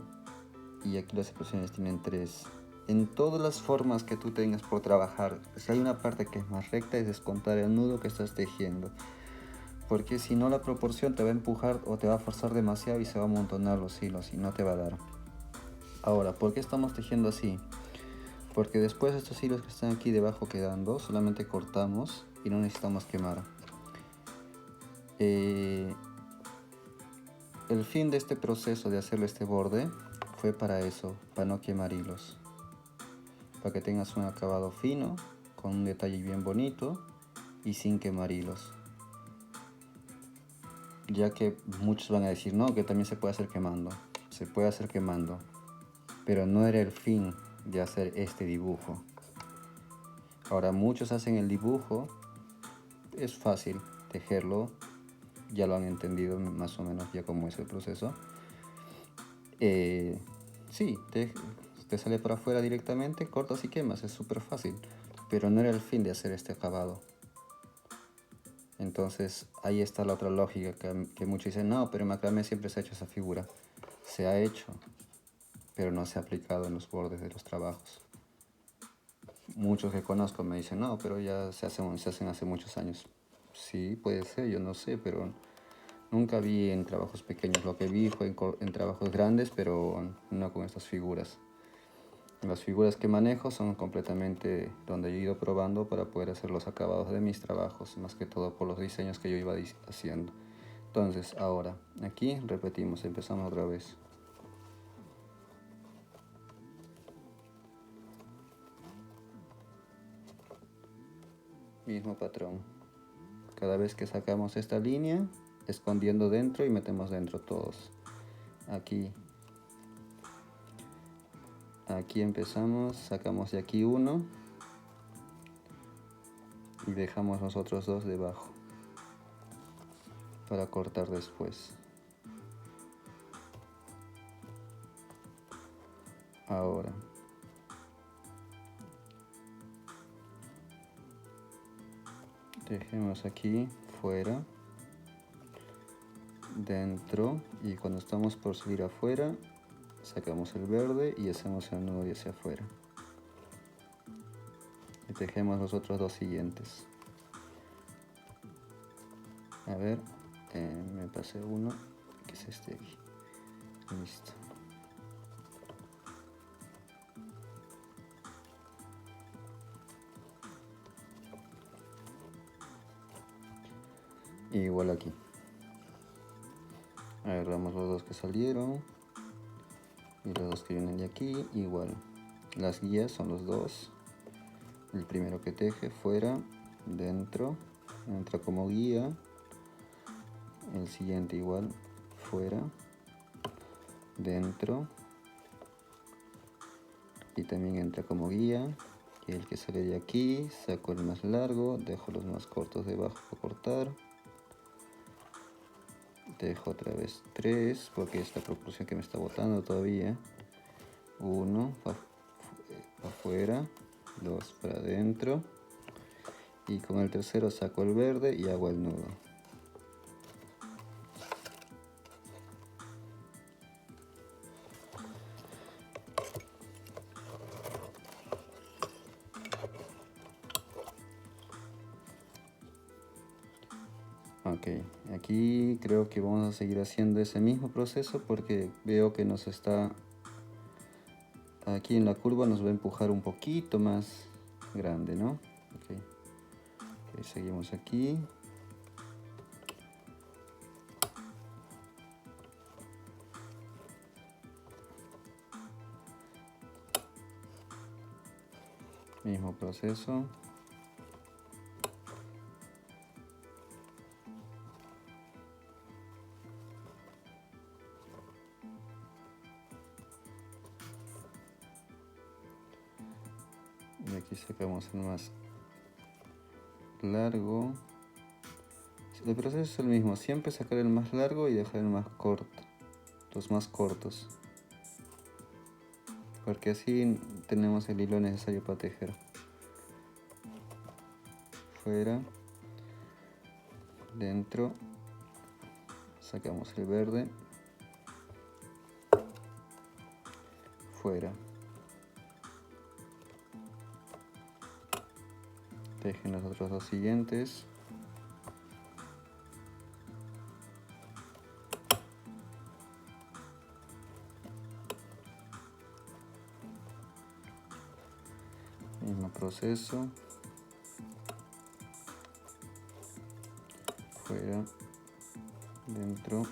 y aquí las separaciones tienen 3. En todas las formas que tú tengas por trabajar, si hay una parte que es más recta, es descontar el nudo que estás tejiendo. Porque si no, la proporción te va a empujar o te va a forzar demasiado y se va a amontonar los hilos y no te va a dar. Ahora, ¿por qué estamos tejiendo así? Porque después estos hilos que están aquí debajo quedando, solamente cortamos y no necesitamos quemar. El el fin de este proceso de hacerle este borde fue para eso, para no quemar hilos, para que tengas un acabado fino, con un detalle bien bonito y sin quemar hilos. Ya que muchos van a decir, no, que también se puede hacer quemando. Se puede hacer quemando, pero no era el fin de hacer este dibujo. Ahora muchos hacen el dibujo, es fácil tejerlo, ya lo han entendido más o menos ya cómo es el proceso. Sí, te sale para afuera directamente, cortas y quemas, es súper fácil, pero no era el fin de hacer este acabado. Entonces ahí está la otra lógica, que muchos dicen, no, pero en macramé siempre se ha hecho esa figura. Se ha hecho, pero no se ha aplicado en los bordes de los trabajos. Muchos que conozco me dicen, no, pero ya se hacen hace muchos años. Sí, puede ser, yo no sé, pero nunca vi en trabajos pequeños. Lo que vi fue en trabajos grandes, pero no con estas figuras. Las figuras que manejo son completamente donde yo he ido probando para poder hacer los acabados de mis trabajos, más que todo por los diseños que yo iba haciendo. Entonces, ahora, aquí repetimos, empezamos otra vez. Mismo patrón. Cada vez que sacamos esta línea, escondiendo dentro y metemos dentro todos. Aquí empezamos, sacamos de aquí uno y dejamos los otros dos debajo para cortar después. Ahora dejemos aquí fuera, dentro, y cuando estamos por salir afuera sacamos el verde y hacemos el nudo hacia afuera y tejemos los otros dos siguientes. A ver, me pasé uno, que es este aquí. Listo. Igual aquí. Agarramos los dos que salieron y los dos que vienen de aquí, igual. Las guías son los dos. El primero que teje fuera, dentro, entra como guía. El siguiente igual, fuera, dentro, y también entra como guía. Y el que sale de aquí, saco el más largo, dejo los más cortos debajo para cortar. Dejo otra vez 3 porque es la proporción que me está botando todavía. 1 para afuera, 2 para adentro, y con el tercero saco el verde y hago el nudo. Ok, aquí creo que vamos a seguir haciendo ese mismo proceso porque veo que nos está, aquí en la curva nos va a empujar un poquito más grande, ¿no? Ok, seguimos aquí. Mismo proceso. Y aquí sacamos el más largo. El proceso es el mismo, siempre sacar el más largo y dejar el más corto, los más cortos, porque así tenemos el hilo necesario para tejer. Fuera, dentro, sacamos el verde, fuera, tejen los otros dos siguientes. Mismo proceso. Fuera, dentro,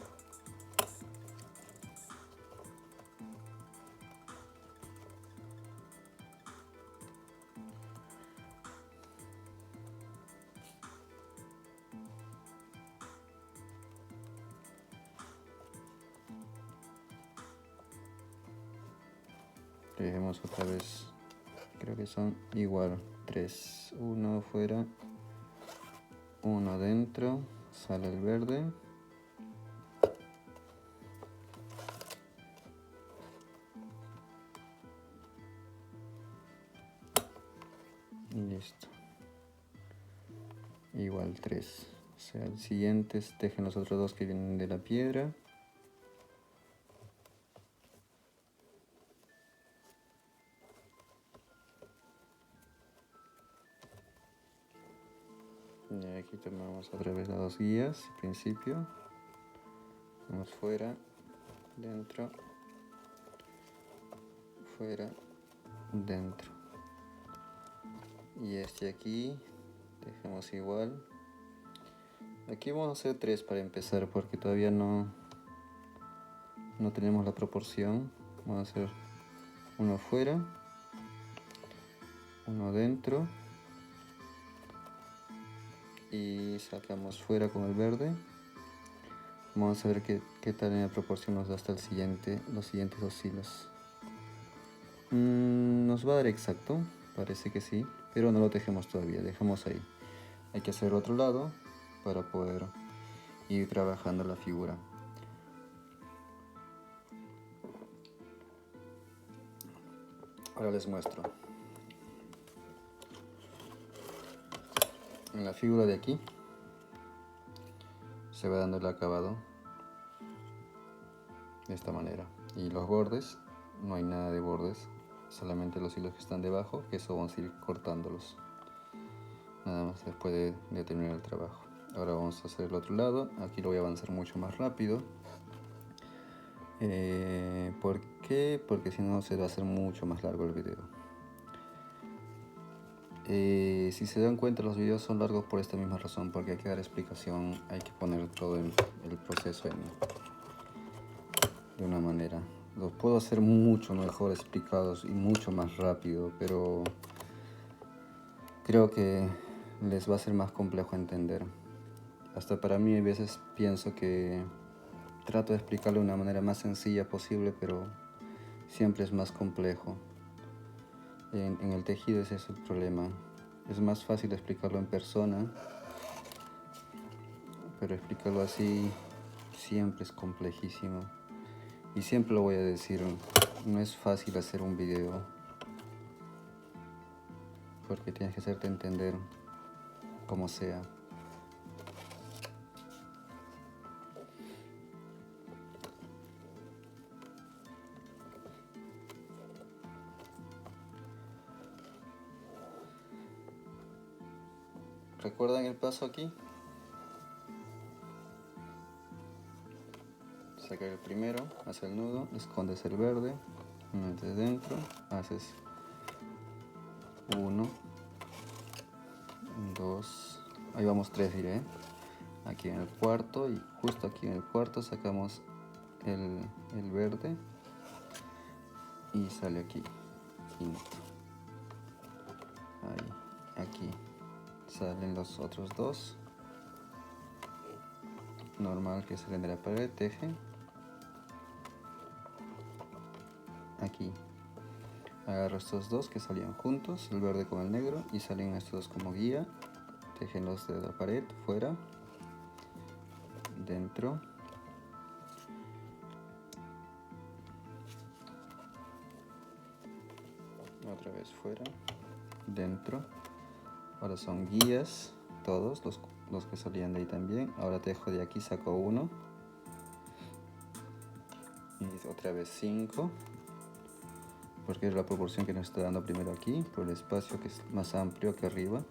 Dejemos otra vez, creo que son igual 3, uno fuera, uno dentro, sale el verde. Y listo. Igual 3. O sea, el siguiente dejen los otros dos que vienen de la piedra. Y aquí tomamos otra vez las dos guías, al principio. Vamos fuera, dentro, fuera, dentro. Y este aquí, dejemos igual. Aquí vamos a hacer 3 para empezar, porque todavía no tenemos la proporción. Vamos a hacer uno fuera, uno dentro. Y sacamos fuera con el verde. Vamos a ver qué tal en la proporción nos da hasta los siguientes 2 hilos. Nos va a dar exacto, parece que sí, pero no lo tejemos todavía, dejamos ahí. Hay que hacer el otro lado para poder ir trabajando la figura. Ahora les muestro. En la figura de aquí se va dando el acabado de esta manera. Y los bordes, no hay nada de bordes, solamente los hilos que están debajo, que eso vamos a ir cortándolos. Nada más después de terminar el trabajo. Ahora vamos a hacer el otro lado. Aquí lo voy a avanzar mucho más rápido. ¿Por qué? Porque si no se va a hacer mucho más largo el video. Si se dan cuenta, los videos son largos por esta misma razón, porque hay que dar explicación, hay que poner todo el proceso de una manera. Los puedo hacer mucho mejor explicados y mucho más rápido, pero creo que les va a ser más complejo entender. Hasta para mí a veces pienso que trato de explicarlo de una manera más sencilla posible, pero siempre es más complejo. En el tejido ese es el problema. Es más fácil explicarlo en persona, pero explicarlo así siempre es complejísimo. Y siempre lo voy a decir, no es fácil hacer un video, porque tienes que hacerte entender como sea. ¿Recuerdan el paso aquí? Sacar el primero, haces el nudo, escondes el verde, metes dentro, haces 1, 2, ahí vamos 3 diré. Aquí en el cuarto, y justo aquí en el cuarto sacamos el verde y sale aquí, quinto. Ahí, aquí salen los otros 2, normal que salen de la pared, teje. Aquí agarro estos 2 que salían juntos, el verde con el negro, y salen estos 2 como guía. Tejenlos de la pared, fuera, dentro, otra vez fuera, dentro. Ahora son guías, todos los que salían de ahí también. Ahora tejo de aquí, saco 1 y otra vez 5, porque es la proporción que nos está dando primero aquí, por el espacio que es más amplio que arriba.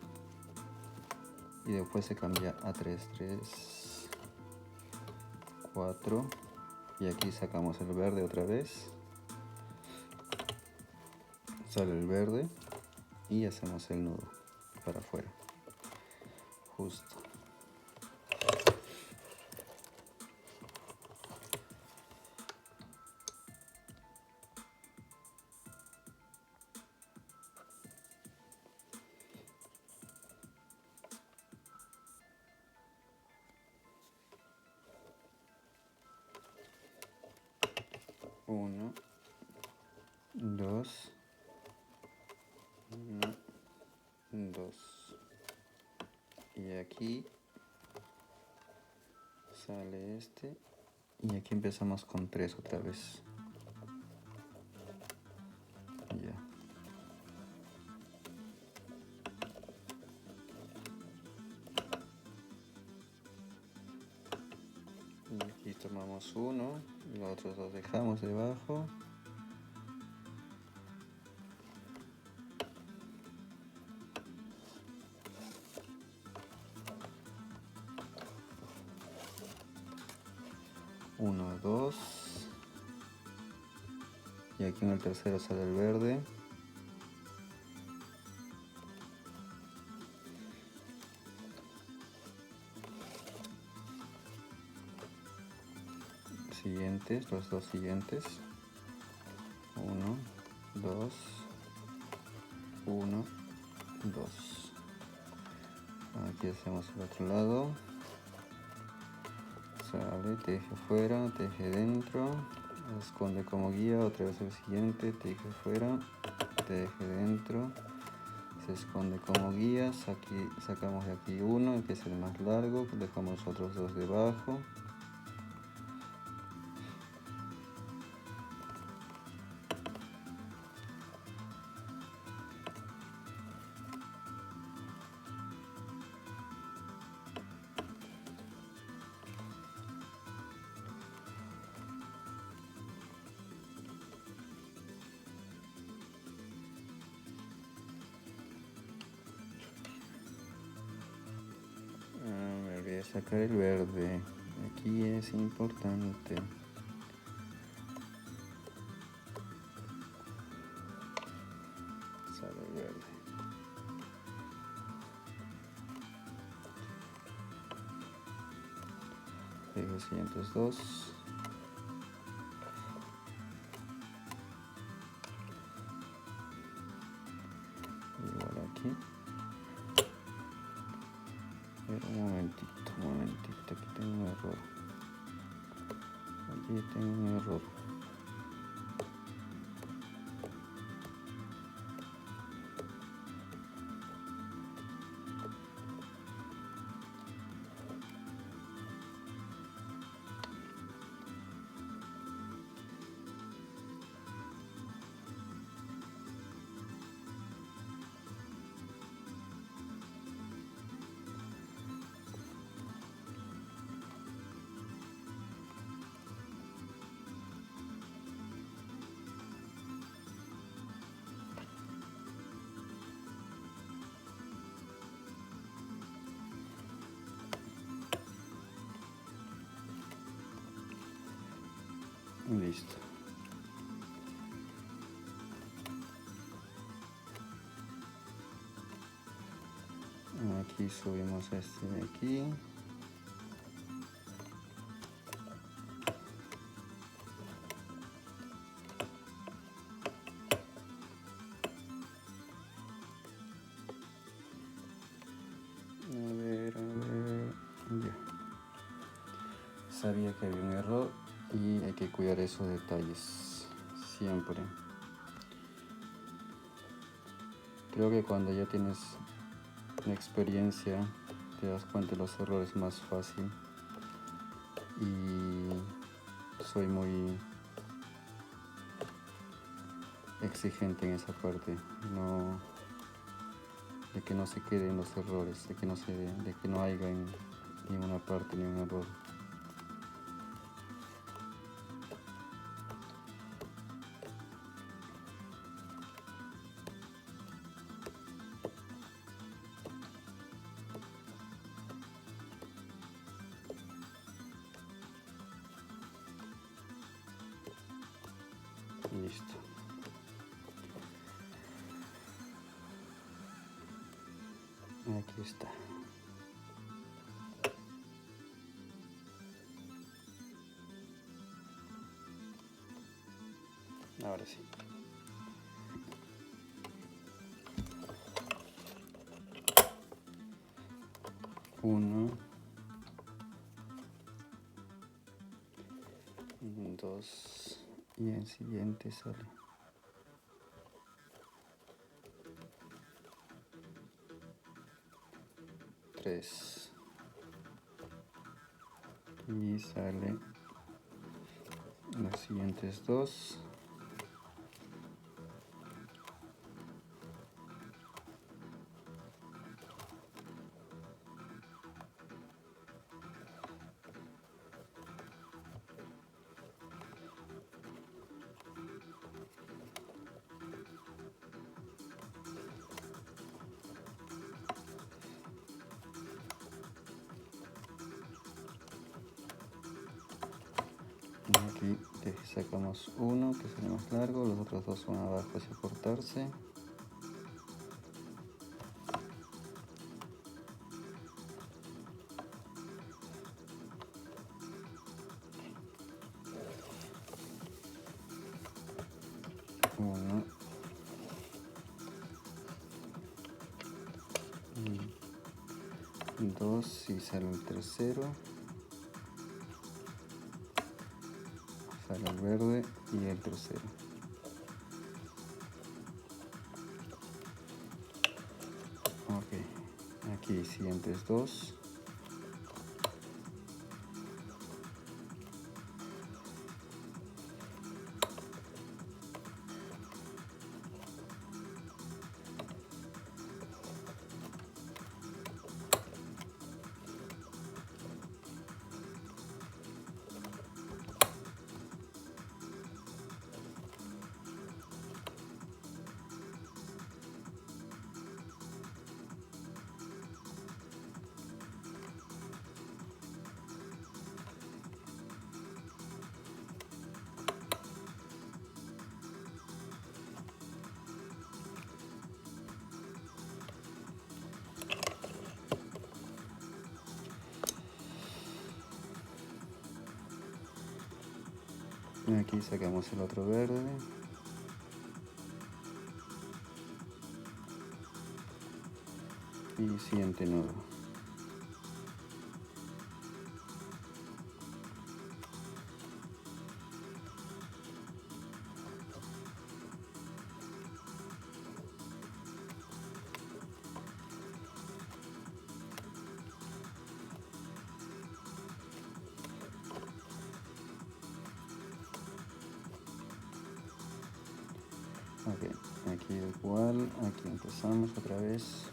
Y después se cambia a 3, 3, 4, y aquí sacamos el verde otra vez, sale el verde y hacemos el nudo para afuera, justo. Uno, 2, 1, 2. Y aquí sale este. Y aquí empezamos con 3 otra vez. Ya. Y aquí tomamos uno, los otros dos dejamos debajo. Uno, dos. Y aquí en el tercero sale el verde. Siguientes, los dos siguientes. 1, 2, 1, 2. Aquí hacemos el otro lado. Sale, teje afuera, teje dentro. Esconde como guía, otra vez el siguiente, teje afuera, teje dentro. Se esconde como guía. Aquí, sacamos de aquí uno, que es el más largo. Dejamos otros dos debajo. Me olvidé sacar el verde. Aquí es importante. Sale el verde. Pego los siguientes dos. Igual aquí. Pero un momentito, aquí tengo un error. Aquí tengo un error. Listo. Aquí subimos este de aquí. A ver, ya. Sabía que había un error y hay que cuidar esos detalles siempre. Creo que cuando ya tienes la experiencia te das cuenta de los errores más fácil. Y soy muy exigente en esa parte, no, de que no se queden los errores, de que no haya ni una parte ni un error. Listo. Aquí está. Ahora sí. Uno, dos, y el siguiente sale. 3 y sale los siguientes 2. Aquí sacamos uno que sale más largo, los otros 2 van abajo hacia cortarse. Uno y 2 y sale el tercero. Sale el verde y el tercero. Ok, aquí siguientes 2. Aquí sacamos el otro verde. Y siguiente nudo. Ok, aquí igual, aquí empezamos otra vez.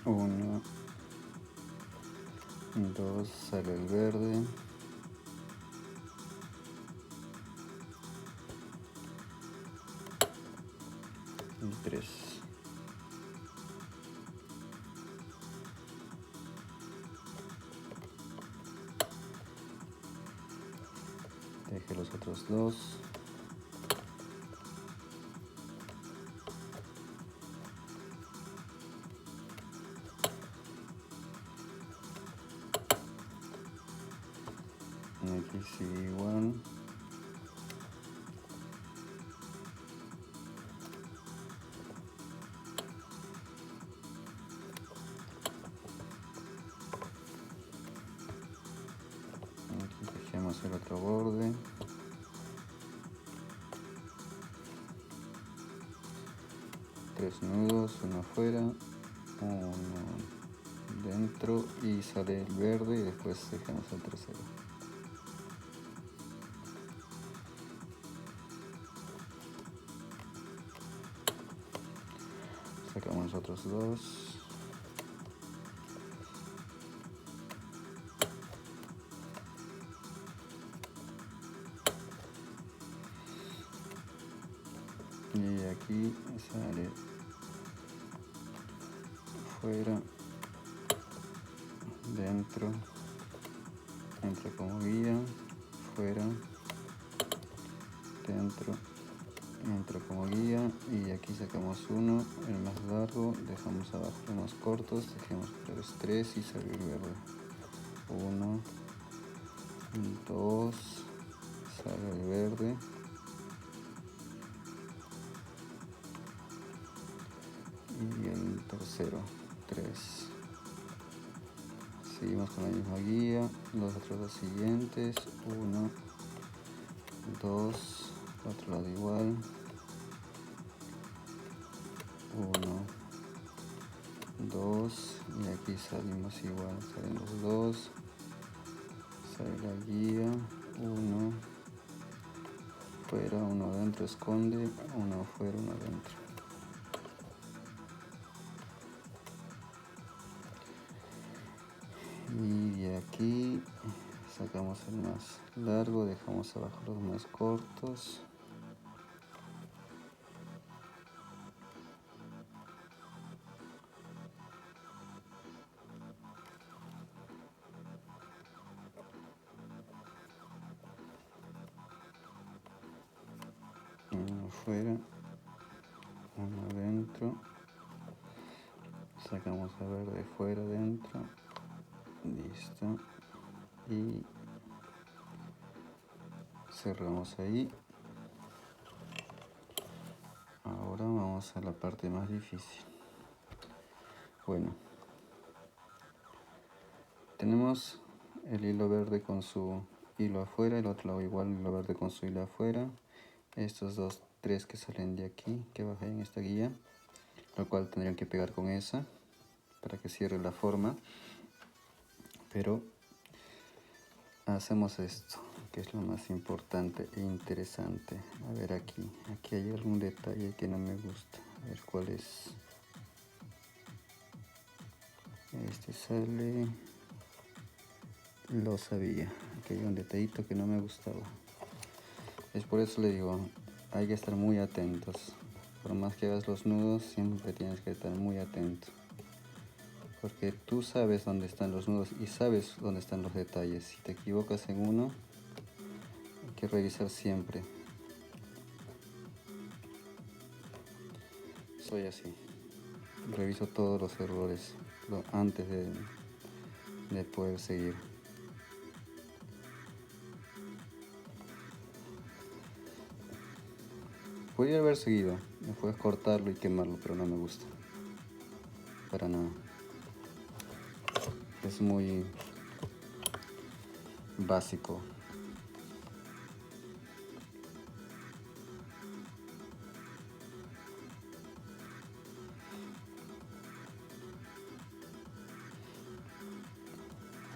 Uno, 2, sale el verde. Y 3. Deje los otros 2. Aquí sigue igual. Aquí tejemos el otro borde. Tres nudos, uno afuera, uno dentro y sale el verde y después dejamos el tercero. Sacamos los otros 2. Y aquí sale fuera, dentro, entra como guía, fuera, dentro, entro como guía y aquí sacamos uno, el más largo, dejamos abajo los más cortos, dejemos los 3 y sale el verde. 1, 2, sale el verde. Y el tercero, 3. Seguimos con la misma guía, los otros dos siguientes, 1, 2, otro lado igual, 1, 2, y aquí salimos igual, salen los dos, sale la guía, 1, fuera, 1 adentro, esconde, 1 afuera, 1 adentro. Y de aquí sacamos el más largo, dejamos abajo los más cortos. Uno afuera, uno adentro. Sacamos a verde fuera, adentro. Listo. Y cerramos ahí. Ahora vamos a la parte más difícil. Bueno, tenemos el hilo verde con su hilo afuera, el otro lado igual, el hilo verde con su hilo afuera. Estos dos, 3 que salen de aquí, que bajé en esta guía, lo cual tendrían que pegar con esa para que cierre la forma. Pero hacemos esto, que es lo más importante e interesante. A ver, aquí hay algún detalle que no me gusta. A ver cuál es. Este sale, lo sabía. Aquí hay un detallito que no me gustaba. Es por eso le digo, hay que estar muy atentos. Por más que hagas los nudos, siempre tienes que estar muy atento. Porque tú sabes dónde están los nudos y sabes dónde están los detalles. Si te equivocas en uno, hay que revisar siempre. Soy así. Reviso todos los errores antes de poder seguir. Podría haber seguido, después cortarlo y quemarlo, pero no me gusta. Para nada. Es muy básico.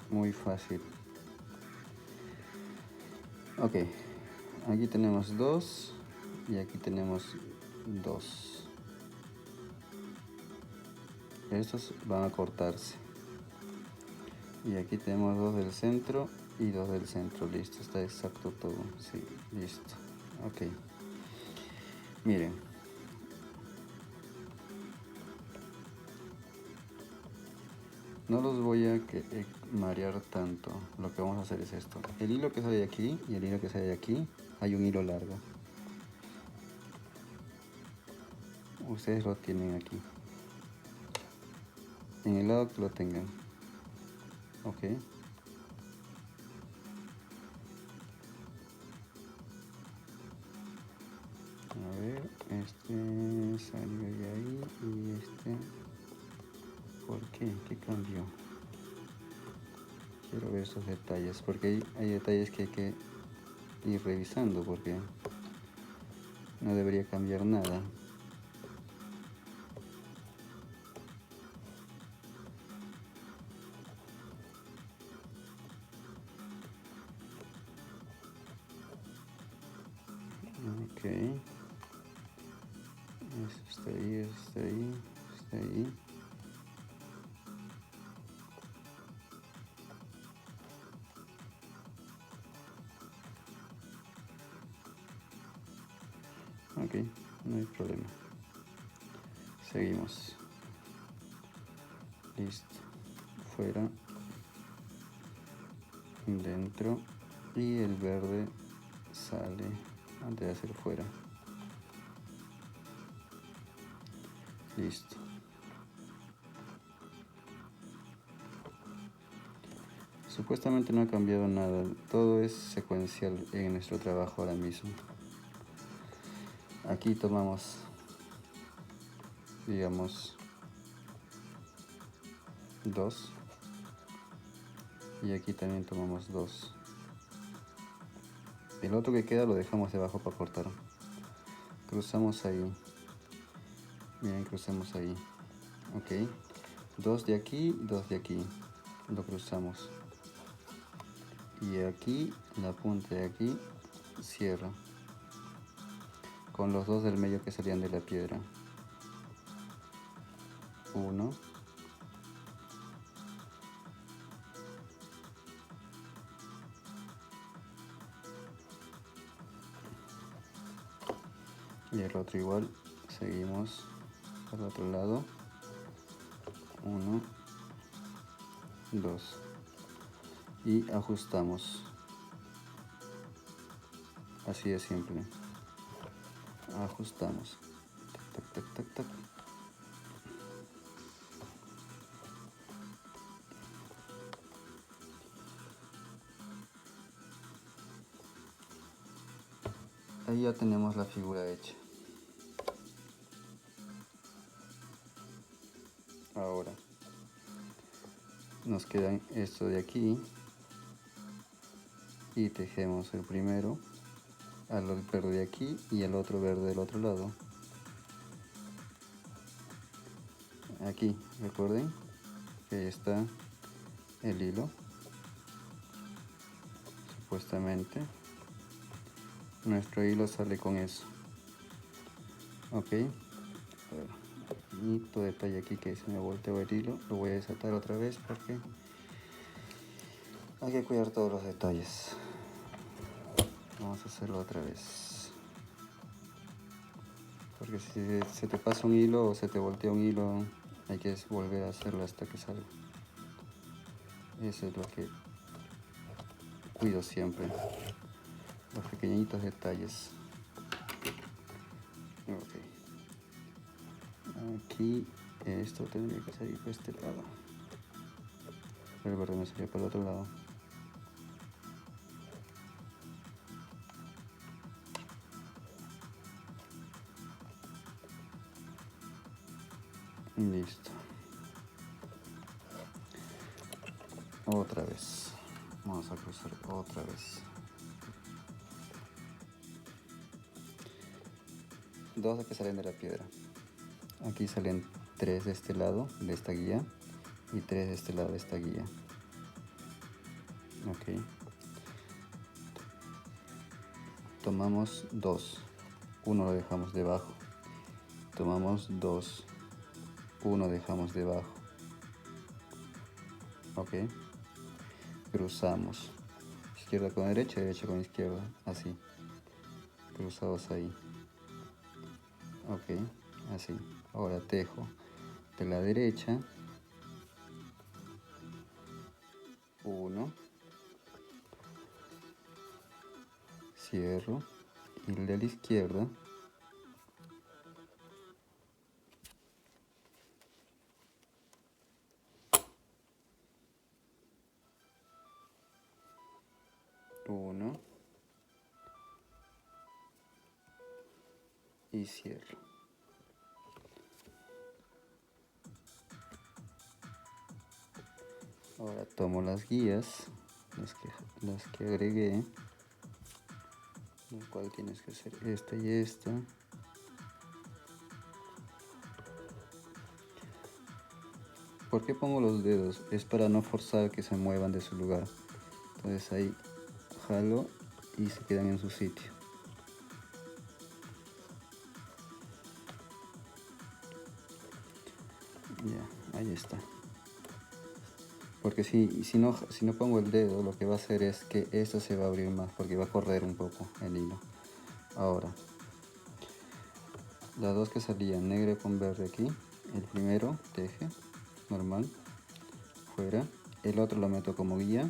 Muy fácil. Ok, aquí tenemos 2 y aquí tenemos 2. Estos van a cortarse. Y aquí tenemos 2 del centro y 2 del centro. Listo, está exacto todo. Sí, listo. Ok. Miren. No los voy a marear tanto. Lo que vamos a hacer es esto. El hilo que sale de aquí y el hilo que sale de aquí, hay un hilo largo. Ustedes lo tienen aquí. En el lado que lo tengan. Ok. A ver, este salió de ahí y este... ¿Por qué? ¿Qué cambió? Quiero ver esos detalles, porque hay detalles que hay que ir revisando, porque no debería cambiar nada. Ok. Eso está ahí, eso está ahí, está ahí. Ok, no hay problema. Seguimos. Listo. Fuera. Dentro. Y el verde sale antes de hacer fuera. Listo. Supuestamente no ha cambiado nada, todo es secuencial en nuestro trabajo ahora mismo. Aquí tomamos, digamos, 2 y aquí también tomamos 2. El otro que queda lo dejamos debajo para cortar. Cruzamos ahí. Miren, crucemos ahí. Ok. 2 de aquí, 2 de aquí. Lo cruzamos. Y aquí, la punta de aquí, cierra. Con los 2 del medio que salían de la piedra. 1. Y el otro igual. Seguimos al otro lado. 1, 2. Y ajustamos. Así de simple. Ajustamos. Tac, tac, tac, tac, tac. Ahí ya tenemos la figura hecha. Ahora nos queda esto de aquí y tejemos el primero al verde de aquí y el otro verde del otro lado. Aquí recuerden que ahí está el hilo, supuestamente nuestro hilo sale con eso. Ok, y todo detalle aquí que se me volteó el hilo lo voy a desatar otra vez porque hay que cuidar todos los detalles. Vamos a hacerlo otra vez, porque si se te pasa un hilo o se te voltea un hilo hay que volver a hacerlo hasta que salga. Eso es lo que cuido siempre, los pequeñitos detalles. Okay. Aquí esto tendría que salir por este lado, pero el verde me salió por el otro lado. Listo. Otra vez. Vamos a cruzar otra vez. 2 que salen de la piedra. Aquí salen 3 de este lado de esta guía y 3 de este lado de esta guía. Ok. Tomamos 2. 1 lo dejamos debajo. Tomamos 2. 1 dejamos debajo. Ok. Cruzamos. Izquierda con derecha, derecha con izquierda. Así. Cruzados ahí. Ok. Así. Ahora tejo de la derecha. 1. Cierro. Y el de la izquierda. 1 y cierro. Ahora tomo las guías, las que agregué, el cual tienes que hacer esta y esta. ¿Por qué pongo los dedos? Es para no forzar que se muevan de su lugar. Entonces ahí jalo y se quedan en su sitio. Ya, ahí está. Porque si no pongo el dedo, lo que va a hacer es que esto se va a abrir más, porque va a correr un poco el hilo. Ahora, las 2 que salían, negro con verde aquí. El primero, teje, normal, fuera. El otro lo meto como guía,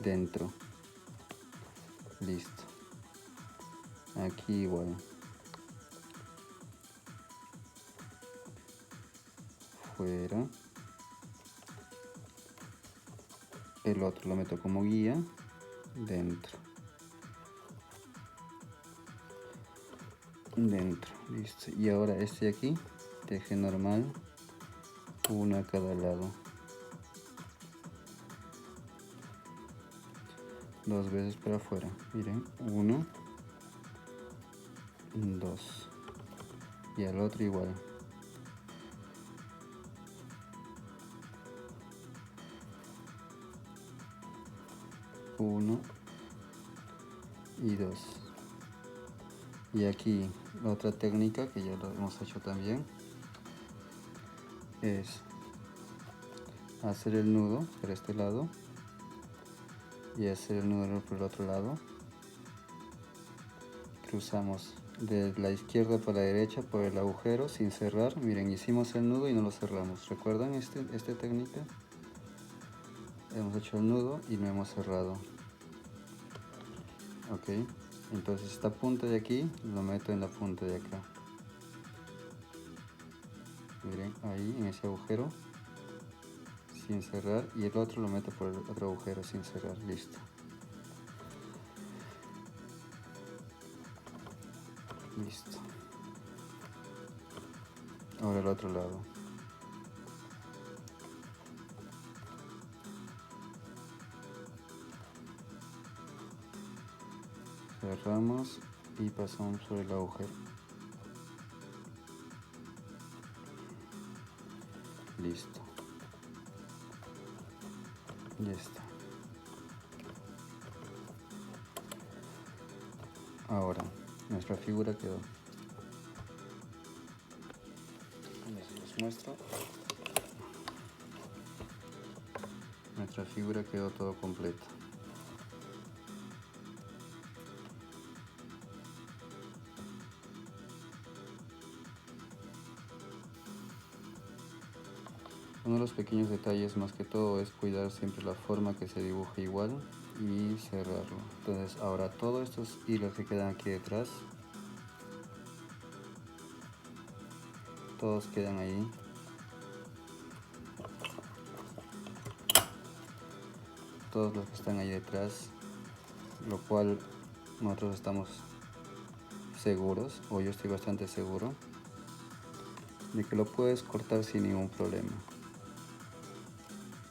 dentro. Listo. Aquí igual. Fuera. El otro lo meto como guía. Dentro. Dentro. Listo. Y ahora este de aquí. Teje normal. Uno a cada lado. 2 veces para afuera. Miren. 1. 2. Y al otro igual. 1 y 2. Y aquí la otra técnica que ya lo hemos hecho también es hacer el nudo por este lado y hacer el nudo por el otro lado. Cruzamos de la izquierda para la derecha por el agujero sin cerrar. Miren, hicimos el nudo y no lo cerramos. ¿Recuerdan esta técnica? Hemos hecho el nudo y no hemos cerrado. Ok, entonces esta punta de aquí lo meto en la punta de acá. Miren, ahí en ese agujero sin cerrar, y el otro lo meto por el otro agujero sin cerrar. Listo. Listo. Ahora el otro lado. Cerramos y pasamos por el agujero. Listo. Ya está. Ahora, nuestra figura quedó. Les muestro. Nuestra figura quedó todo completo. Uno de los pequeños detalles más que todo es cuidar siempre la forma que se dibuje igual y cerrarlo. Entonces ahora todos estos hilos que quedan aquí detrás, todos quedan ahí. Todos los que están ahí detrás, lo cual nosotros estamos seguros, o yo estoy bastante seguro, de que lo puedes cortar sin ningún problema.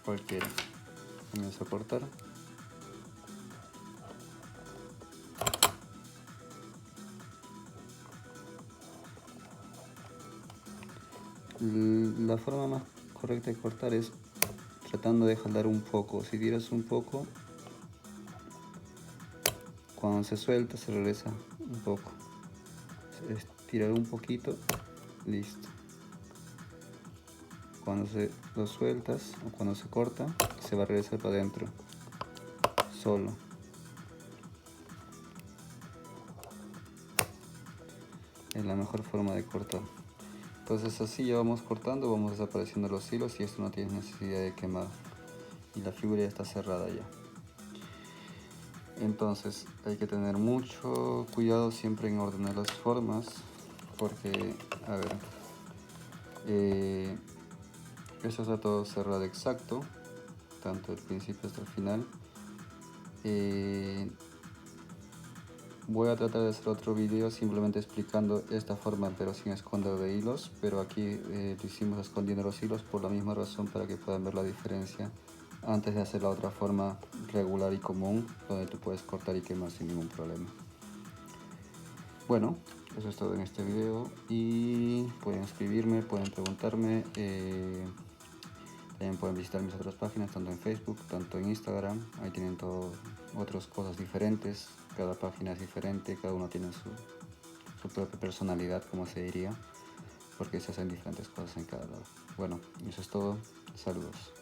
Cualquiera. Comienzo a cortar. La forma más correcta de cortar es tratando de jalar un poco. Si tiras un poco, cuando se suelta se regresa un poco. Es tirar un poquito, listo. Cuando lo sueltas o cuando se corta, se va a regresar para adentro solo. Es la mejor forma de cortar. Entonces así ya vamos cortando, vamos desapareciendo los hilos y esto no tiene necesidad de quemar. Y la figura ya está cerrada ya. Entonces hay que tener mucho cuidado siempre en ordenar las formas, porque, a ver, esto está todo cerrado exacto, tanto del principio hasta el final. Voy a tratar de hacer otro video simplemente explicando esta forma pero sin esconder de hilos, pero aquí lo hicimos escondiendo los hilos por la misma razón, para que puedan ver la diferencia antes de hacer la otra forma regular y común donde tú puedes cortar y quemar sin ningún problema. Bueno, eso es todo en este video y pueden escribirme, pueden preguntarme, también pueden visitar mis otras páginas tanto en Facebook, tanto en Instagram. Ahí tienen todo, otras cosas diferentes, cada página es diferente, cada uno tiene su propia personalidad, como se diría, porque se hacen diferentes cosas en cada lado. Bueno, eso es todo, saludos.